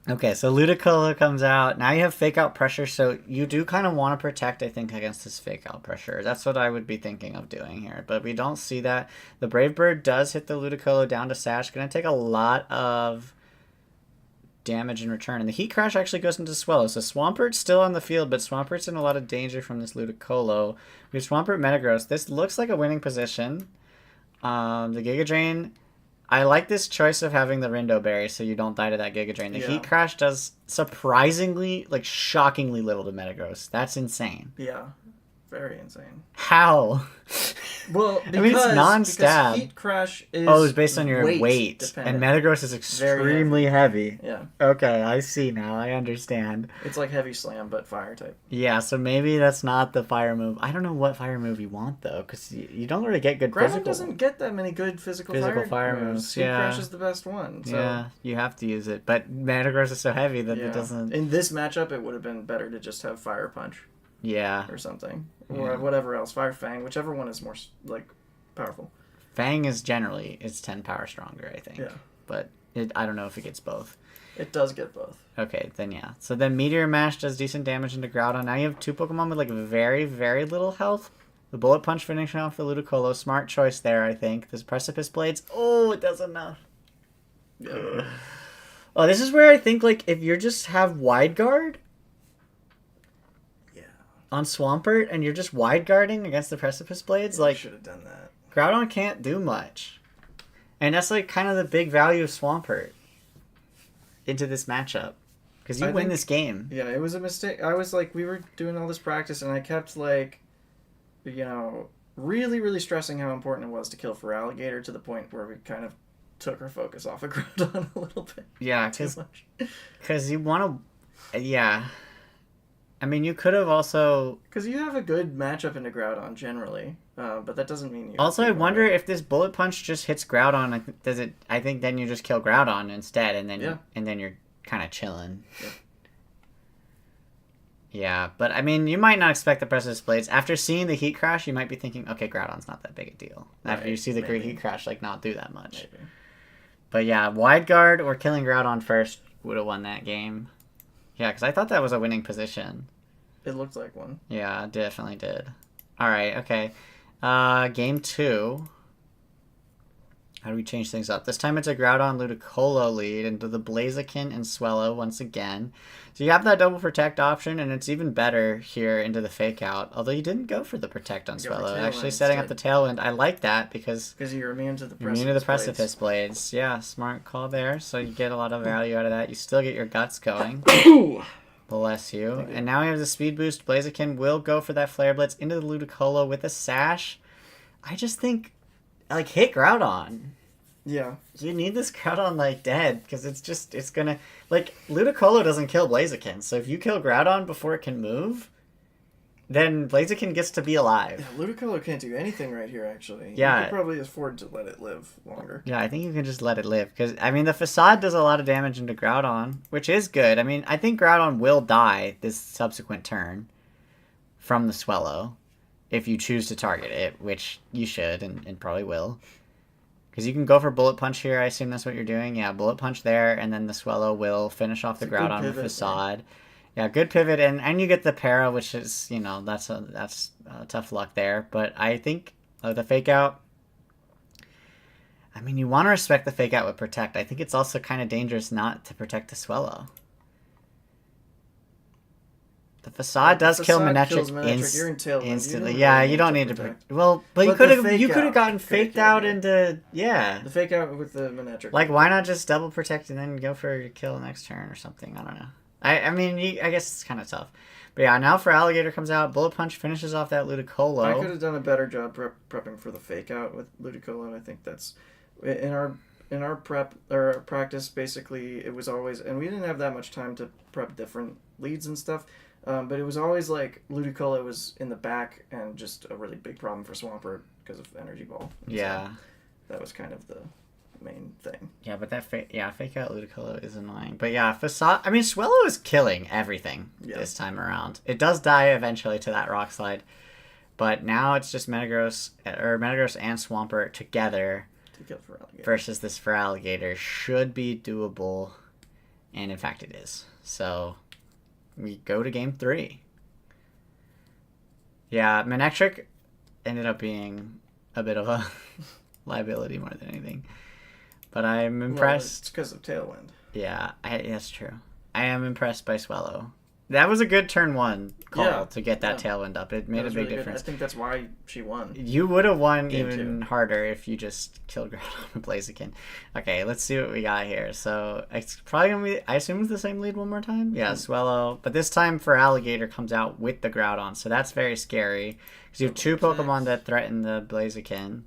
Okay, so Ludicolo comes out. Now you have Fake Out Pressure, so you do kind of want to protect, I think, against this Fake Out Pressure. That's what I would be thinking of doing here, but we don't see that. The Brave Bird does hit the Ludicolo down to Sash. Going to take a lot of damage in return, and the Heat Crash actually goes into Swellow. So Swampert's still on the field, but Swampert's in a lot of danger from this Ludicolo. We have Swampert Metagross. This looks like a winning position. The Giga Drain, I like this choice of having the Rindo Berry so you don't die to that Giga Drain. The Heat Crash does surprisingly, like shockingly little to Metagross. That's insane.
Yeah. Very insane.
How?
Well, because,
I mean, it's non-stab.
Heat Crash is
it's based on your weight and Metagross is extremely heavy.
Yeah.
Okay, I see now. I understand.
It's like Heavy Slam, but Fire type.
Yeah, so maybe that's not the fire move. I don't know what fire move you want, though, because you don't really get good
physical. Groudon doesn't get that many good physical fire moves. Heat Crash is the best one. So. Yeah,
you have to use it. But Metagross is so heavy that it doesn't...
In this matchup, it would have been better to just have Fire Punch.
Yeah.
Or something. Or whatever else. Fire Fang, whichever one is more, like, powerful.
Fang is generally, it's 10 power stronger, I think.
Yeah.
But I don't know if it gets both.
It does get both.
Okay, then yeah. So then Meteor Mash does decent damage into Groudon. Now you have two Pokemon with, like, very, very little health. The Bullet Punch finishing off the Ludicolo. Smart choice there, I think. This Precipice Blades. Oh, it does enough.
Yeah.
Oh, this is where I think, like, if you just have Wide Guard on Swampert and you're just wide guarding against the Precipice Blades, like,
should have done that.
Groudon can't do much. And that's like kind of the big value of Swampert into this matchup. Because you win this game.
Yeah, it was a mistake. I was like, we were doing all this practice and I kept like, really, really stressing how important it was to kill Feraligatr to the point where we kind of took our focus off of Groudon a little bit.
Yeah, because you want to... Yeah. I mean, you could have also...
Because you have a good matchup into Groudon, generally. But that doesn't mean you...
Also, I wonder if this Bullet Punch just hits Groudon, I think then you just kill Groudon instead, and then you're kind of chilling.
Yeah.
Yeah, but I mean, you might not expect the Precipice Blades. After seeing the Heat Crash, you might be thinking, okay, Groudon's not that big a deal. After you see the Great Heat Crash, like, not do that much.
Maybe.
But yeah, Wide Guard or killing Groudon first would have won that game. Yeah, because I thought that was a winning position.
It looked like one.
Yeah, it definitely did. Alright, okay. Game 2. How do we change things up? This time it's a Groudon Ludicolo lead into the Blaziken and Swellow once again. So you have that double protect option, and it's even better here into the fake out. Although you didn't go for the protect on Swellow, actually setting up the Tailwind. I like that because
you're immune to the
Precipice Blades. Yeah, smart call there. So you get a lot of value out of that. You still get your guts going. Bless you. And now we have the speed boost. Blaziken will go for that Flare Blitz into the Ludicolo with a Sash. I just think, like, hit Groudon.
Yeah.
You need this Groudon, like, dead, because it's gonna, like, Ludicolo doesn't kill Blaziken, so if you kill Groudon before it can move, then Blaziken gets to be alive.
Yeah, Ludicolo can't do anything right here, actually.
Yeah.
You could probably afford to let it live longer.
Yeah, I think you can just let it live, because, I mean, the Facade does a lot of damage into Groudon, which is good. I mean, I think Groudon will die this subsequent turn from the Swellow. If you choose to target it, which you should and probably will. Because you can go for Bullet Punch here. I assume that's what you're doing. Yeah, Bullet Punch there, and then the Swellow will finish off the Groudon with Facade. Yeah, good pivot, and you get the Para, which is, you know, that's tough luck there. But I think the Fake Out, I mean, you want to respect the Fake Out with Protect. I think it's also kind of dangerous not to protect the Swellow. The Facade does kill Manectric instantly. Yeah, you don't need to protect. Well, but you could have gotten faked out into
the Fake Out with the Manectric.
Like, why not just double protect and then go for a kill next turn or something? I don't know. I mean, I guess it's kind of tough. But yeah, now for Alligator comes out. Bullet Punch finishes off that Ludicolo.
I could have done a better job prepping for the Fake Out with Ludicolo, and I think that's in our prep or practice. Basically, it was always, and we didn't have that much time to prep different leads and stuff. But it was always like Ludicolo was in the back and just a really big problem for Swampert because of Energy Ball. And
yeah.
So that was kind of the main thing.
Yeah, but that Fake Out Ludicolo is annoying. But yeah, Facade, I mean, Swellow is killing everything this time around. It does die eventually to that Rock Slide. But now it's just Metagross and Swampert together
to kill for Alligator.
Versus this for Alligator should be doable. And in fact it is. So we go to game 3. Yeah, Manectric ended up being a bit of a liability more than anything. But I'm impressed.
Well, it's because of Tailwind.
Yeah, that's true. I am impressed by Swellow. That was a good turn 1 call to get that Tailwind up. It made a big difference.
I think that's why she won.
You would have won even harder if you just killed Groudon and Blaziken. Okay, let's see what we got here. So it's probably going to be, I assume it's the same lead one more time? Yeah, Swellow. But this time for Alligator comes out with the Groudon. So that's very scary. Because you have 2 Pokemon that threaten the Blaziken.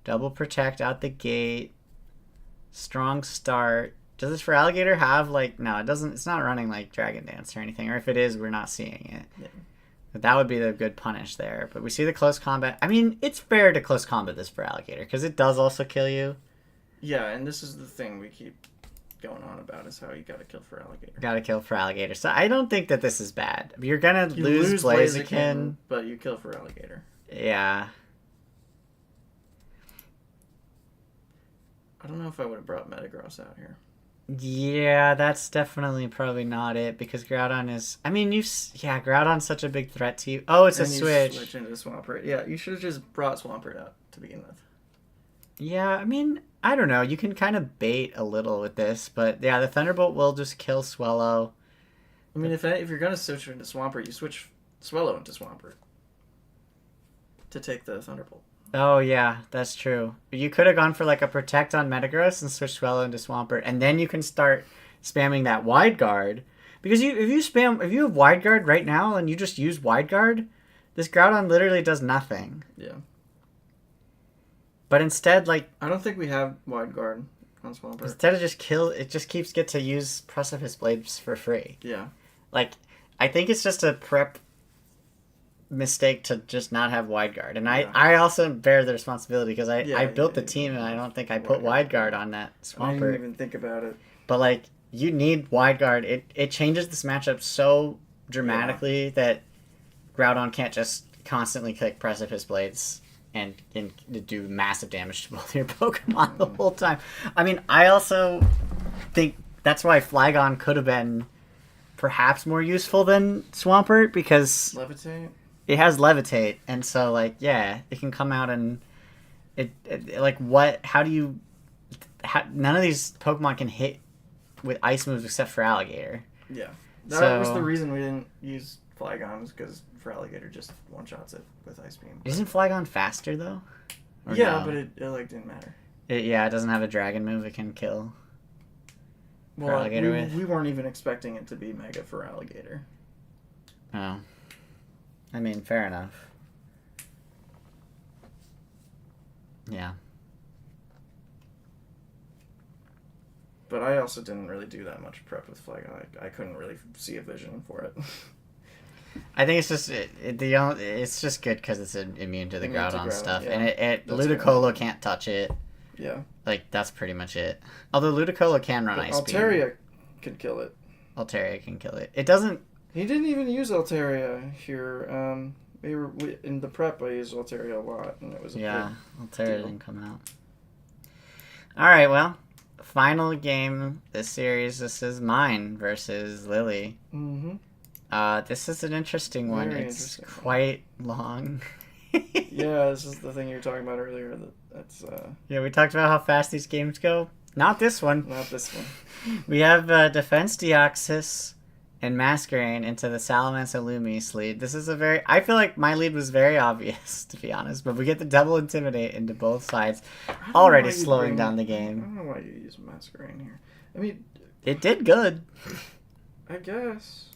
Double Protect out the gate. Strong start. Does this for Alligator have, like, no, it doesn't, it's not running, like, Dragon Dance or anything, or if it is, we're not seeing it. Yeah. But that would be the good punish there. But we see the close combat. I mean, it's fair to close combat this for Alligator, because it does also kill you.
Yeah, and this is the thing we keep going on about, is how you gotta kill for Alligator.
Gotta kill for Alligator. So I don't think that this is bad. You're gonna lose Blaziken.
But you kill for Alligator.
Yeah.
I don't know if I would have brought Metagross out here.
Yeah, that's definitely probably not it, because Groudon is... I mean, Groudon's such a big threat to you. Oh, it's a switch.
Switch into Swampert. Yeah, you should have just brought Swampert out to begin with.
Yeah, I mean, I don't know. You can kind of bait a little with this, but yeah, the Thunderbolt will just kill Swellow.
I mean, if you're going to switch into Swampert, you switch Swellow into Swampert to take the Thunderbolt.
Oh, yeah, that's true. You could have gone for, like, a Protect on Metagross and switched Swellow into Swampert, and then you can start spamming that Wide Guard. Because if you have Wide Guard right now and you just use Wide Guard, this Groudon literally does nothing.
Yeah.
But instead, like...
I don't think we have Wide Guard on Swampert.
Instead of it just keeps get to use Precipice Blades for free.
Yeah.
Like, I think it's just a prep mistake to just not have Wide Guard, and I also bear the responsibility because I built the team and I don't think I put Wide Guard on that Swampert.
I didn't even think about it.
But like, you need Wide Guard. It changes this matchup so dramatically that Groudon can't just constantly click Precipice Blades and do massive damage to both your Pokemon the whole time. I mean, I also think that's why Flygon could have been perhaps more useful than Swampert, because
Levitate.
It has Levitate, and so, like, yeah, it can come out and like what? How do you? None of these Pokemon can hit with ice moves except for Alligator.
Yeah, that was the reason we didn't use Flygon, because for Alligator just one shots it with Ice Beam.
Isn't Flygon faster though? Or
Yeah,
no?
but it like didn't matter.
It doesn't have a dragon move it can kill.
Well,
Alligator with.
we weren't even expecting it to be Mega for Alligator.
Oh, I mean, fair enough. Yeah.
But I also didn't really do that much prep with Flygon. I couldn't really see a vision for it.
I think it's just it's just good because it's immune to the
Immune to
Groudon
Groudon,
stuff,
yeah.
and it
That's
Ludicolo can't touch it.
Yeah.
Like that's pretty much it. Although Ludicolo can run
But
Ice Beam.
Altaria can kill it.
Altaria can kill it. It doesn't.
He didn't even use Altaria here. In the prep, I used Altaria a lot, and it was a
Altaria
deal.
didn't come out. All right, well, final game this series. This is mine versus Lily.
Mm-hmm.
This is an interesting one.
Very
It's
interesting.
quite long.
Yeah, this is the thing you were talking about earlier. That's
Yeah, we talked about how fast these games go. Not this one.
not this one.
We have Defense Deoxys and Masquerain into the Salamence and Loomis lead. This is I feel like my lead was very obvious, to be honest, but we get the double Intimidate into both sides,
I don't
already
know why you
slowing
bring-
down the
I
game.
don't know why you use Masquerain here. I mean,
It did good.
I guess.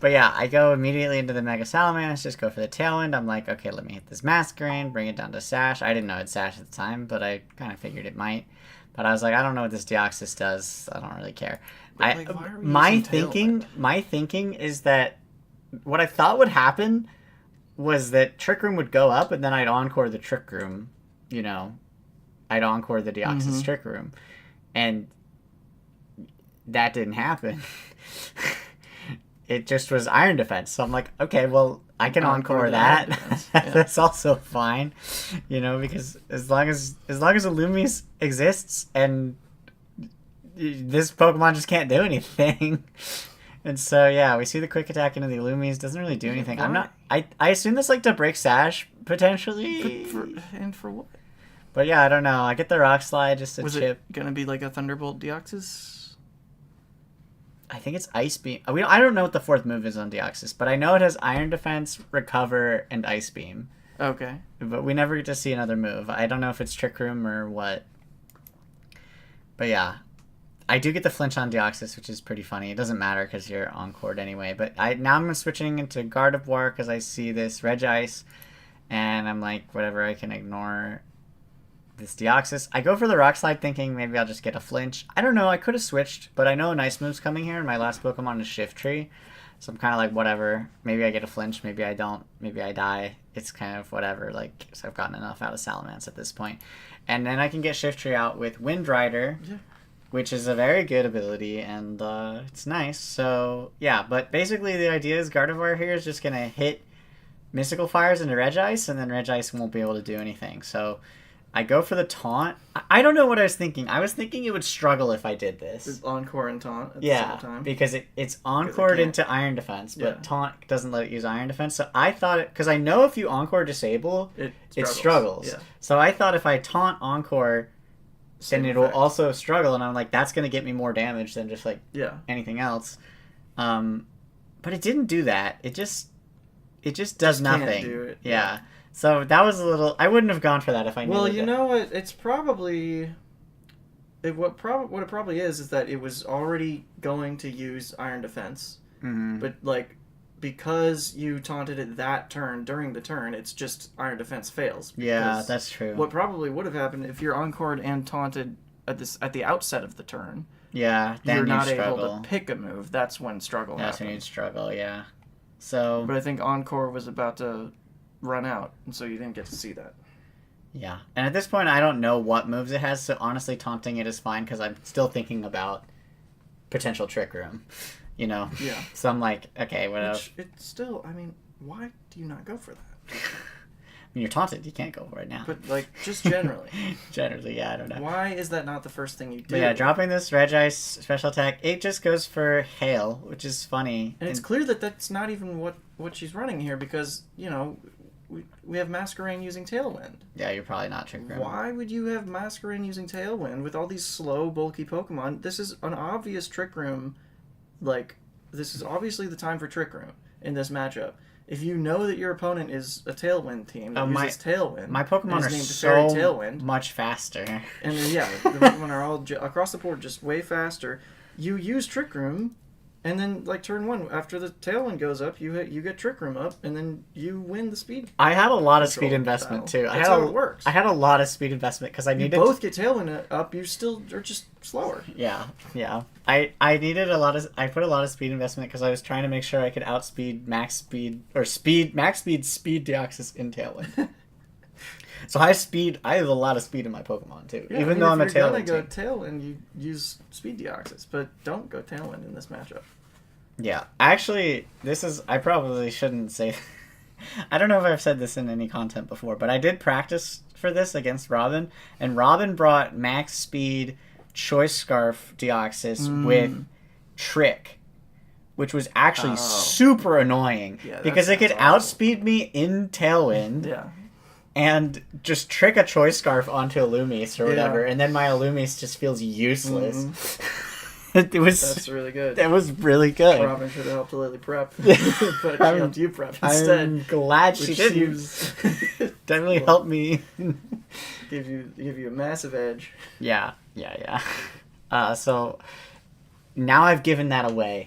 But yeah, I go immediately into the Mega Salamence, just go for the Tailwind. I'm like, okay, let me hit this Masquerain, bring it down to Sash. I didn't know it had Sash at the time, but I kind of figured it might. But I was like, I don't know what this Deoxys does. I don't really care.
But, like, why are we
my
using
thinking is that what I thought would happen was that Trick Room would go up, and then I'd encore the Trick Room. You know, I'd encore the Deoxys Trick Room, and that didn't happen. It just was Iron Defense. So I'm like, okay, well, I can encore
the Iron
that.
Defense, yeah.
That's also fine, you know, because as long as the Loomis exists and this Pokemon just can't do anything. And so yeah, we see the quick attack into the Loomis, doesn't really do anything. I assume this like to break Sash potentially.
For what?
But yeah, I don't know. I get the Rock Slide just to
Was
chip.
it gonna be like a Thunderbolt Deoxys?
I think it's Ice Beam. I don't know what the fourth move is on Deoxys, but I know it has Iron Defense, Recover, and Ice Beam.
Okay.
But we never get to see another move. I don't know if it's Trick Room or what. But yeah. I do get the flinch on Deoxys, which is pretty funny. It doesn't matter because you're encored anyway. But now I'm switching into Gardevoir because I see this Regice. And I'm like, whatever, I can ignore this Deoxys. I go for the Rock Slide thinking maybe I'll just get a flinch. I don't know. I could have switched, but I know a nice move's coming here, and my last Pokemon is Shiftry. So I'm kind of like, whatever. Maybe I get a flinch. Maybe I don't. Maybe I die. It's kind of whatever. Like, so I've gotten enough out of Salamence at this point. And then I can get Shiftry out with Wind Rider, which is a very good ability, and it's nice. So, yeah. But basically the idea is Gardevoir here is just going to hit Mystical Fires into Regice, and then Regice won't be able to do anything. So I go for the taunt. I don't know what I was thinking. I was thinking it would struggle if I did this.
It's Encore and Taunt at the
Yeah,
same time.
because it's encored
can't.
into Iron Defense, but
Yeah.
Taunt doesn't let it use Iron Defense. So I thought it, because I know if you Encore Disable, it struggles.
Yeah.
So I thought if I Taunt Encore,
Same
then it'll
effect.
also struggle, and I'm like, that's going to get me more damage than just like
Yeah.
anything else. But it didn't do that. It just does
can't
nothing.
do it,
Yeah. So that was a little. I wouldn't have gone for that if I knew.
Well,
that
you know what? It's probably what it probably is that it was already going to use Iron Defense,
Mhm.
but like because you taunted it that turn during the turn, it's just Iron Defense fails.
Yeah,
because
that's true.
What probably would have happened if you're encored and taunted at the outset of the turn,
Yeah, then
you're
you'd
not
struggle.
able to pick a move. That's when struggle
That's when you'd
happens.
struggle. Yeah. So.
But I think Encore was about to run out, and so you didn't get to see that.
Yeah, and at this point, I don't know what moves it has, so honestly, taunting it is fine because I'm still thinking about potential Trick Room, you know?
Yeah.
So I'm like, okay, whatever.
Which it's still, I mean, why do you not go for that?
I mean, you're taunted, you can't go for it now.
But like, just generally,
Generally, yeah, I don't know.
why is that not the first thing you do?
But yeah, dropping this Regice special attack, it just goes for Hail, which is funny.
And it's clear that that's not even what she's running here because, you know, we have Masquerain using Tailwind.
Yeah, you're probably not Trick Room.
Why would you have Masquerain using Tailwind with all these slow, bulky Pokemon? This is an obvious Trick Room. Like, this is obviously the time for Trick Room in this matchup. If you know that your opponent is a Tailwind team that uses Tailwind,
my Pokemon are
named
so
Fairy Tailwind,
much faster.
And yeah, the Pokemon are all across the board just way faster. You use Trick Room, and then like turn 1 after the Tailwind goes up, you get Trick Room up, and then you win the speed.
I had a lot of speed investment too.
That's how it works.
I had a lot of speed investment because I needed.
You both get Tailwind up. You still are just slower.
Yeah. I needed a lot of. I put a lot of speed investment because I was trying to make sure I could outspeed max speed Deoxys in Tailwind. So I have a lot of speed in my Pokemon too.
Yeah,
even though I'm a Tailwind.
If you're gonna go Tailwind, you use Speed Deoxys, but don't go Tailwind in this matchup.
Yeah, actually, I probably shouldn't say. I don't know if I've said this in any content before, but I did practice for this against Robin, and Robin brought max speed Choice Scarf Deoxys with Trick, which was actually super annoying because it could outspeed me in Tailwind.
Yeah.
And just trick a Choice Scarf onto a Loomis or whatever, and then my Loomis just feels useless.
That's really good.
That was really good.
Robin should have helped Lily prep, but she helped you prep instead.
I'm glad she didn't. Definitely helped me.
Give you a massive edge.
Yeah. So now I've given that away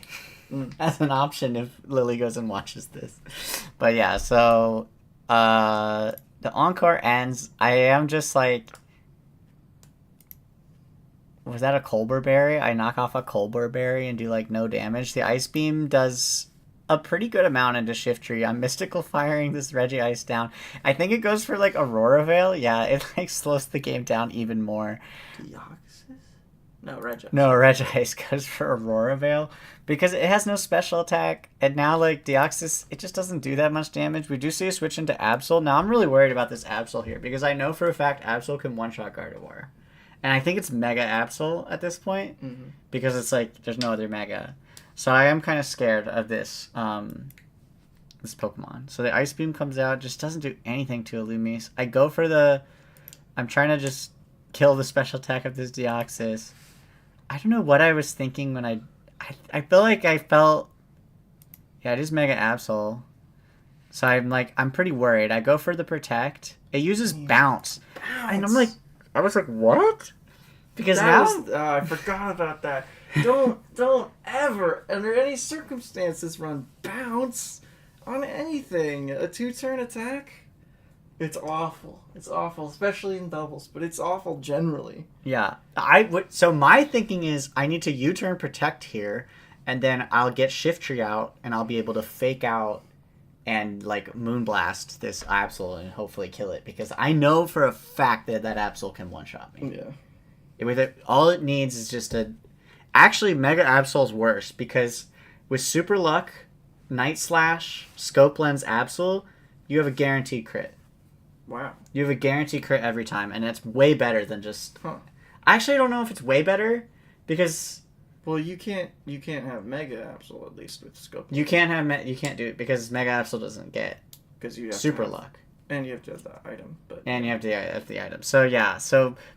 as an option if Lily goes and watches this. But yeah, so the Encore ends. I am just like... Was that a Colbur Berry? I knock off a Colbur Berry and do like no damage. The Ice Beam does a pretty good amount into Shiftry. I'm Mystical Firing this Regice down. I think it goes for like Aurora Veil. Yeah, it like slows the game down even more.
Deoxys? No, Regice.
No, Regice goes for Aurora Veil because it has no special attack. And now like Deoxys, it just doesn't do that much damage. We do see a switch into Absol. Now I'm really worried about this Absol here because I know for a fact Absol can one-shot Gardevoir. And I think it's Mega Absol at this point because it's like there's no other Mega. So I am kind of scared of this this Pokemon. So the Ice Beam comes out, just doesn't do anything to a Loomis. I go for I'm trying to just kill the special attack of this Deoxys. I don't know what I was thinking when I feel like I felt... Yeah, it is Mega Absol. So I'm pretty worried. I go for the Protect. It uses Bounce. And I'm like... I was like, what? Because
I forgot about that. Don't ever, under any circumstances, run Bounce on anything. A 2-turn attack? It's awful. It's awful, especially in doubles, but it's awful generally.
Yeah. So my thinking is I need to U-turn Protect here, and then I'll get Shiftry out, and I'll be able to fake out and like Moonblast this Absol and hopefully kill it because I know for a fact that Absol can one-shot me.
Yeah.
All it needs is just Actually, Mega Absol's worse because with Super Luck, Night Slash, Scope Lens Absol, you have a guaranteed crit.
Wow.
You have a guaranteed crit every time, and it's way better than just... I actually don't know if it's way better because...
Well, you can't have Mega Absol at least with Scope.
You can't do it because Mega Absol doesn't get
you have
Super Luck,
and you have to have the item,
and you have to have the item. So yeah,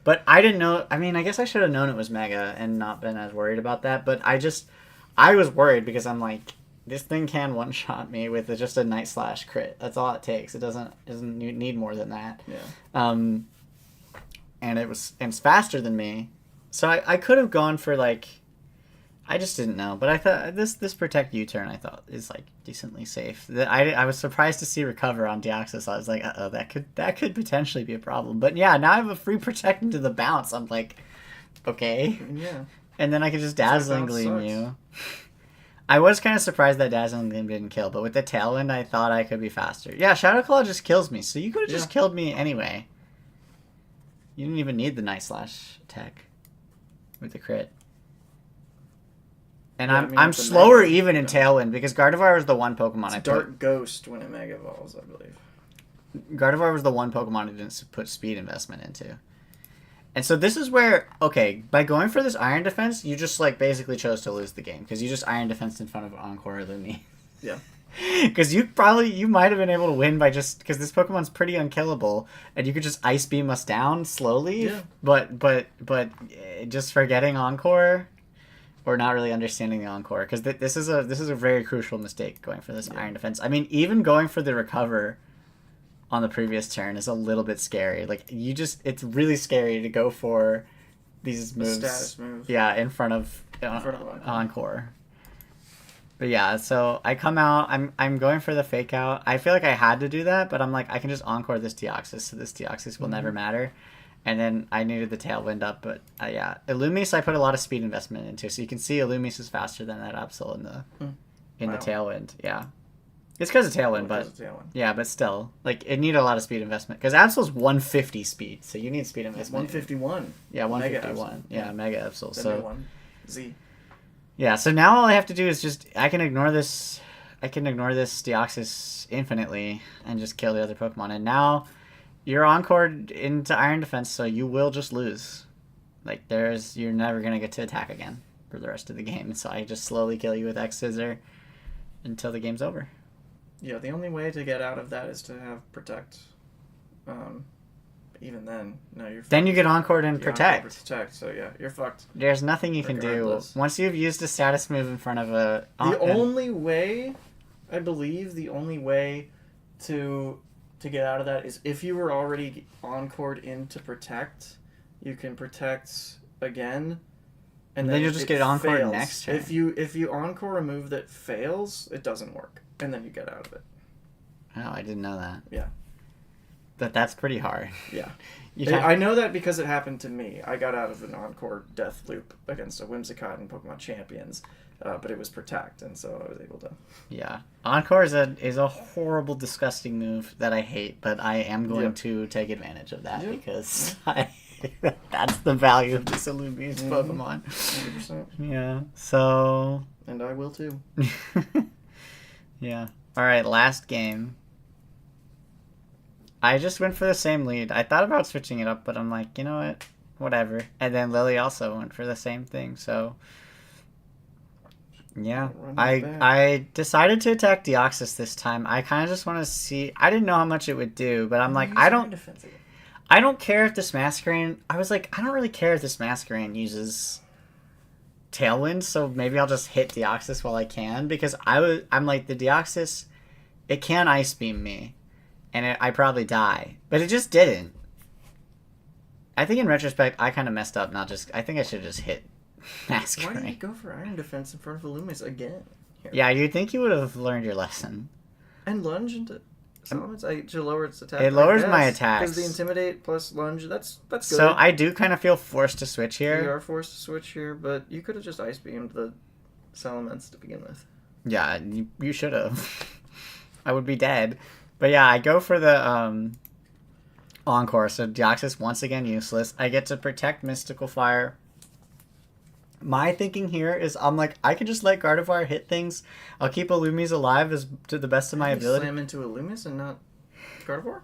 but I didn't know. I mean, I guess I should have known it was Mega and not been as worried about that. But I was worried because I'm like, this thing can one shot me with just a Night Slash crit. That's all it takes. It doesn't need more than that.
Yeah.
And it's faster than me, so I could have gone for like. I just didn't know, but I thought this Protect U-turn I thought is like decently safe. I was surprised to see Recover on Deoxys. I was like, uh-oh, that could potentially be a problem. But yeah, now I have a free Protect into the Bounce. I'm like, okay.
Yeah.
And then I could just Dazzling Gleam you. I was kind of surprised that Dazzling Gleam didn't kill, but with the Tailwind, I thought I could be faster. Yeah, Shadow Claw just kills me, so you could have just killed me anyway. You didn't even need the Night Slash attack with the crit. And yeah, I'm slower Mega, even in Tailwind because Gardevoir was the one Pokemon I put.
Dark Ghost when it Mega Evolves, I believe.
Gardevoir was the one Pokemon I didn't put speed investment into. And so this is where, okay, by going for this Iron Defense, you just like basically chose to lose the game because you just Iron Defense in front of Encore or Lumi.
Yeah.
Because you might have been able to win by just because this Pokemon's pretty unkillable, and you could just Ice Beam us down slowly.
Yeah.
But just forgetting Encore, or not really understanding the Encore, because this is a very crucial mistake going for this Iron Defense. I mean, even going for the Recover on the previous turn is a little bit scary. Like it's really scary to go for these moves.
Status move.
Yeah, in front of Encore. But yeah, so I come out. I'm going for the Fake Out. I feel like I had to do that, but I'm like I can just Encore this Deoxys, so this Deoxys will never matter. And then I needed the Tailwind up, but yeah, Illumise I put a lot of speed investment into, so you can see Illumise is faster than that Absol in the Tailwind. Yeah, it's because of Tailwind, but yeah, but still, like it needed a lot of speed investment because Absol's 150 speed, so you need speed investment.
151.
Yeah, 151. Yeah, Mega Absol. So
one Z.
Yeah, so now all I have to do is just I can ignore this Deoxys infinitely and just kill the other Pokemon. And now you're encored into Iron Defense, so you will just lose. Like you're never gonna get to attack again for the rest of the game. So I just slowly kill you with X Scissor until the game's over.
Yeah, the only way to get out of that is to have Protect. Even then, no, you're fucked.
Then you get Encored and Protect.
Protect, so yeah, you're fucked.
There's nothing you can do. Once you've used a status move in front of a...
only way, I believe, the only way to get out of that is if you were already Encored into Protect, you can Protect again, and
then you'll just get Encored next turn.
If you Encore a move that fails, it doesn't work, and then you get out of it.
Oh, I didn't know that.
Yeah.
That's pretty hard.
Yeah. I know that because it happened to me. I got out of an Encore death loop against a Whimsicott in Pokemon Champions, but it was Protect, and so I was able to...
Yeah. Encore is a horrible, disgusting move that I hate, but I am going to take advantage of that because that's the value of this Illumise Pokemon.
100%.
Yeah. So...
And I will too.
Yeah. Alright, last game. I just went for the same lead. I thought about switching it up, but I'm like, you know what? Whatever. And then Lily also went for the same thing, so... Yeah. I decided to attack Deoxys this time. I kind of just want to see... I didn't know how much it would do, but I'm like, I don't care if this Masquerain... I was like, I don't really care if this Masquerain uses Tailwind, so maybe I'll just hit Deoxys while I can, because I'm like, the Deoxys, it can Ice Beam me. And I probably die. But it just didn't. I think in retrospect, I kind of messed up. I think I should have just hit Masquerain.
Why did you go for Iron Defense in front of Illumise again?
Here. Yeah, you'd think you would have learned your lesson.
And lunge into Salamence to lower its attack.
It lowers my attacks.
Because the Intimidate plus lunge, that's good.
So I do kind of feel forced to switch here.
You are forced to switch here, but you could have just Ice Beamed the Salamence to begin with.
Yeah, you should have. I would be dead. But yeah, I go for the Encore, so Deoxys once again useless. I get to Protect Mystical Fire. My thinking here is I'm like, I can just let Gardevoir hit things. I'll keep Illumise alive to the best of my ability.
Slam into Illumise and not Gardevoir?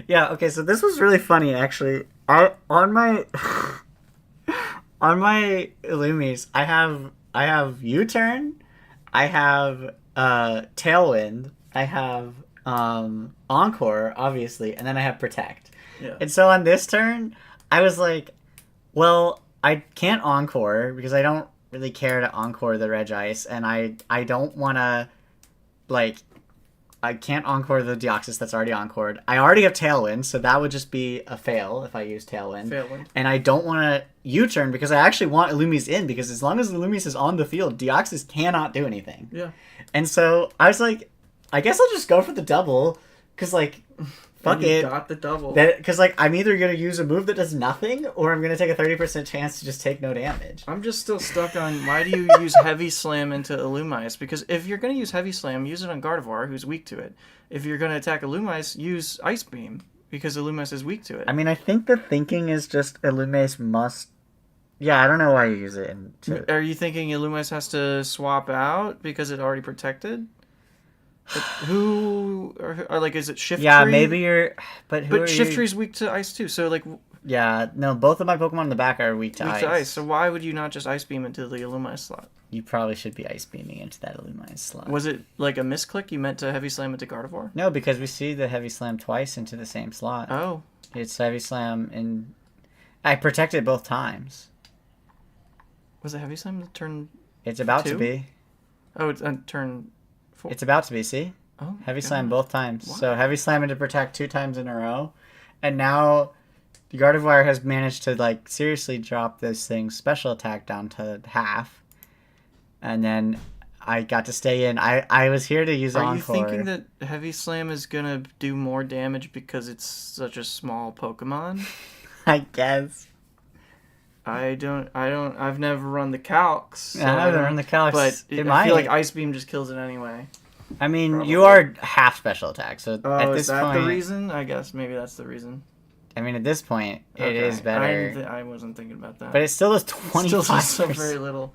Yeah, okay, so this was really funny actually. On my Illumise, I have U-turn, I have Tailwind, I have Encore, obviously, and then I have Protect.
Yeah.
And so on this turn, I was like, well, I can't Encore because I don't really care to Encore the Regice, and I don't want to, like, I can't Encore the Deoxys that's already Encored. I already have Tailwind, so that would just be a fail if I use Tailwind. And I don't want to U-turn because I actually want Illumise in, because as long as Illumise is on the field, Deoxys cannot do anything.
Yeah.
And so I was like, I guess I'll just go for the double, because, like, fuck it.
You got the double.
Because, like, I'm either going to use a move that does nothing, or I'm going to take a 30% chance to just take no damage.
I'm just still stuck on, why do you use Heavy Slam into Illumise? Because if you're going to use Heavy Slam, use it on Gardevoir, who's weak to it. If you're going to attack Illumise, use Ice Beam, because Illumise is weak to it.
I mean, I think the thinking is just Illumise must... Yeah, I don't know why you use it.
Are you thinking Illumise has to swap out because it already protected? Who... Or like, is it Shift Tree?
Yeah, maybe you're... But
Shift Tree's weak to Ice too, so, like...
Yeah, no, both of my Pokemon in the back are weak to
Weak
ice.
to ice. So why would you not just Ice Beam into the Illumite slot?
You probably should be Ice Beaming into that Illumine slot.
Was it like a misclick? You meant to Heavy Slam into Gardevoir?
No, because we see the Heavy Slam twice into the same slot.
Oh.
It's Heavy Slam, and I protected both times.
Was it Heavy Slam turn
It's about
2?
to be.
Oh, it's turn 4.
It's about to be, see?
Oh,
Heavy
God.
Slam both times.
Wow.
So Heavy Slam into Protect 2 times in a row. And now the Gardevoir has managed to, like, seriously drop this thing's special attack down to half. And then I got to stay in. I was here to use Encore.
Are you thinking that Heavy Slam is going to do more damage because it's such a small Pokemon?
I guess.
I've never run the calcs. So
I haven't run the calcs.
But I feel like Ice Beam just kills it anyway.
I mean,
Probably.
you are half special attack, so
Oh,
at this
is that
point,
the reason? I guess maybe that's the reason.
I mean, at this point, it
Okay.
is better.
I wasn't thinking about that.
But it still is
Still
25.
so very little.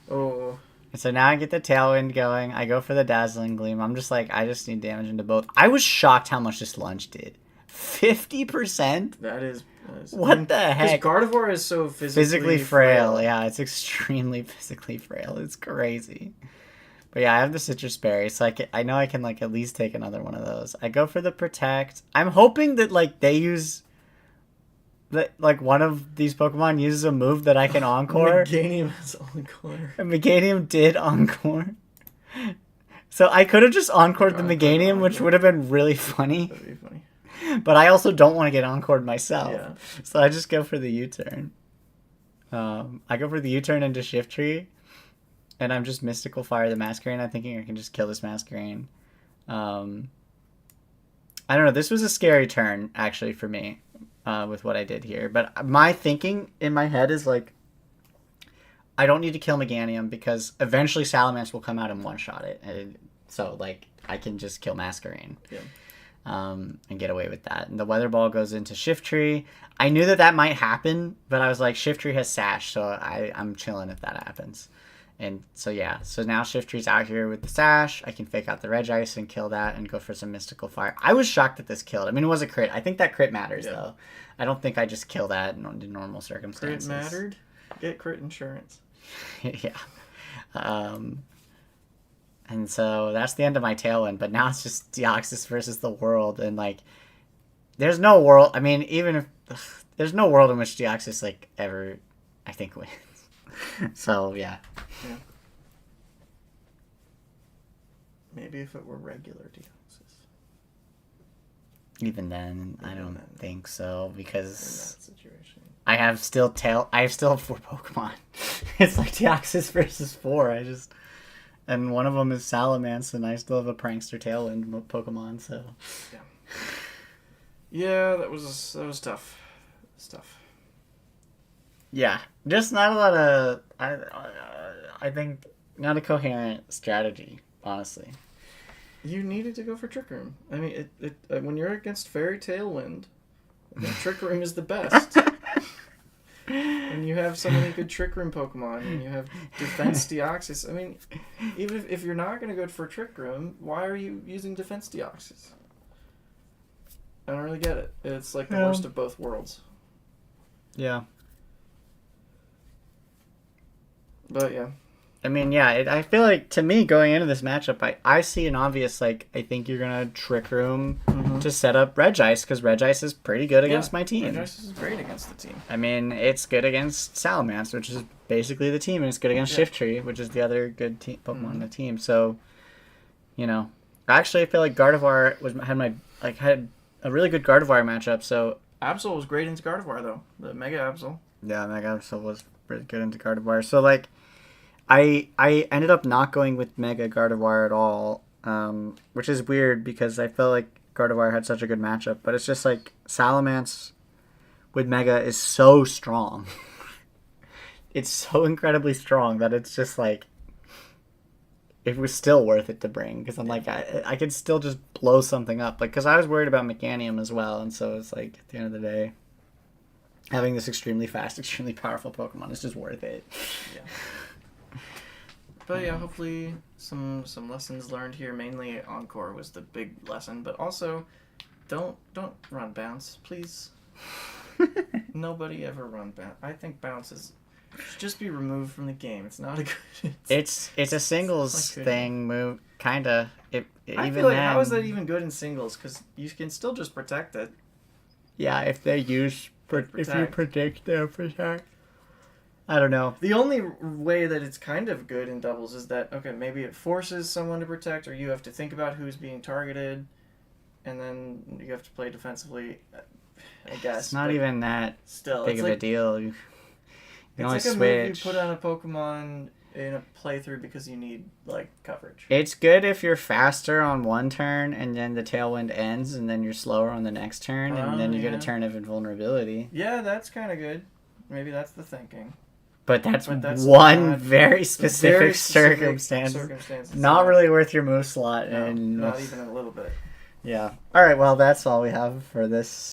Oh.
So now I get the Tailwind going. I go for the Dazzling Gleam. I'm just like, I just need damage into both. I was shocked how much this lunge did. 50%?
That is
What the heck?
Because Gardevoir is so
Physically frail. Yeah, it's extremely physically frail. It's crazy. But yeah, I have the Citrus Berry, so I know I can like at least take another one of those. I go for the Protect. I'm hoping that like they use that like one of these Pokemon uses a move that I can Encore.
Meganium has Encore.
And Meganium did Encore. So I could have just Encored the Meganium, which would have been really funny.
That'd be funny.
But I also don't want to get Encored myself.
Yeah.
So I just go for the U-turn. I go for the U-turn into Shiftry. And I'm just Mystical Fire the Masquerain. I'm thinking I can just kill this Masquerain. I don't know. This was a scary turn, actually, for me. With what I did here. But my thinking in my head is like, I don't need to kill Meganium because eventually Salamence will come out and one-shot it. And so, like, I can just kill Masquerain.
Yeah.
And get away with that. And the Weather Ball goes into Shiftry. I knew that might happen, but I was like, Shiftry has Sash, so I'm chilling if that happens. And so, yeah. So now Shiftry's out here with the Sash. I can fake out the Regice and kill that and go for some Mystical Fire. I was shocked that this killed. I mean, it was a crit. I think that crit matters, though. I don't think I just kill that in normal circumstances.
Crit mattered? Get crit insurance.
Yeah. And so that's the end of my Tailwind. But now it's just Deoxys versus the world. And, like, there's no world. I mean, even if... there's no world in which Deoxys, like, ever, I think, wins. So, yeah.
Maybe if it were regular Deoxys.
Even then, I don't think so, because
In that situation.
I still have 4 Pokemon. It's like Deoxys versus 4. And one of them is Salamence, and I still have a Prankster Tailwind Pokemon, so.
Yeah, that was tough. It's tough.
Yeah, just not a lot of, I think, not a coherent strategy, honestly.
You needed to go for Trick Room. I mean, when you're against Fairy Tailwind, I think Trick Room is the best. And you have so many good Trick Room Pokemon, and you have Defense Deoxys. I mean, even if you're not going to go for Trick Room, why are you using Defense Deoxys? I don't really get it. It's like the worst of both worlds.
Yeah.
But yeah.
I mean, yeah, I feel like, to me, going into this matchup, I see an obvious, like, I think you're going to Trick Room to set up Regice, because Regice is pretty good against my team.
Regice is great against the team.
I mean, it's good against Salamence, which is basically the team, and it's good against Shiftry, which is the other good Pokemon on the team. So, you know, actually, I feel like Gardevoir had a really good Gardevoir matchup, so...
Absol was great into Gardevoir, though. The Mega Absol.
Yeah, Mega Absol was really good into Gardevoir. So, like... I ended up not going with Mega Gardevoir at all, which is weird because I felt like Gardevoir had such a good matchup. But it's just like Salamence with Mega is so strong. It's so incredibly strong that it's just like it was still worth it to bring because I'm like I could still just blow something up. Like because I was worried about Meganium as well, and so it's like at the end of the day, having this extremely fast, extremely powerful Pokemon is just worth it.
Yeah. But yeah, hopefully some lessons learned here. Mainly Encore was the big lesson, but also don't run bounce, please. Nobody ever run bounce. I think bounces should just be removed from the game. It's not a good.
It's a singles
good.
thing move, kinda.
I
Even
feel like
then,
how is that even good in singles? Because you can still just protect it.
yeah, if they use if you
protect.
predict, they'll protect. I don't know.
The only way that it's kind of good in doubles is that, okay, maybe it forces someone to protect, or you have to think about who's being targeted, and then you have to play defensively, I guess.
It's not even that
still,
big of a deal. You
It's
only
like a
switch.
move you put on a Pokemon in a playthrough because you need, like, coverage.
It's good if you're faster on one turn, and then the Tailwind ends, and then you're slower on the next turn, and then you get a turn of invulnerability.
Yeah, that's kind of good. Maybe that's the thinking.
But that's one very specific
circumstance.
Not really worth your move slot.
No,
and
not even a little bit.
Yeah. All right, well, that's all we have for this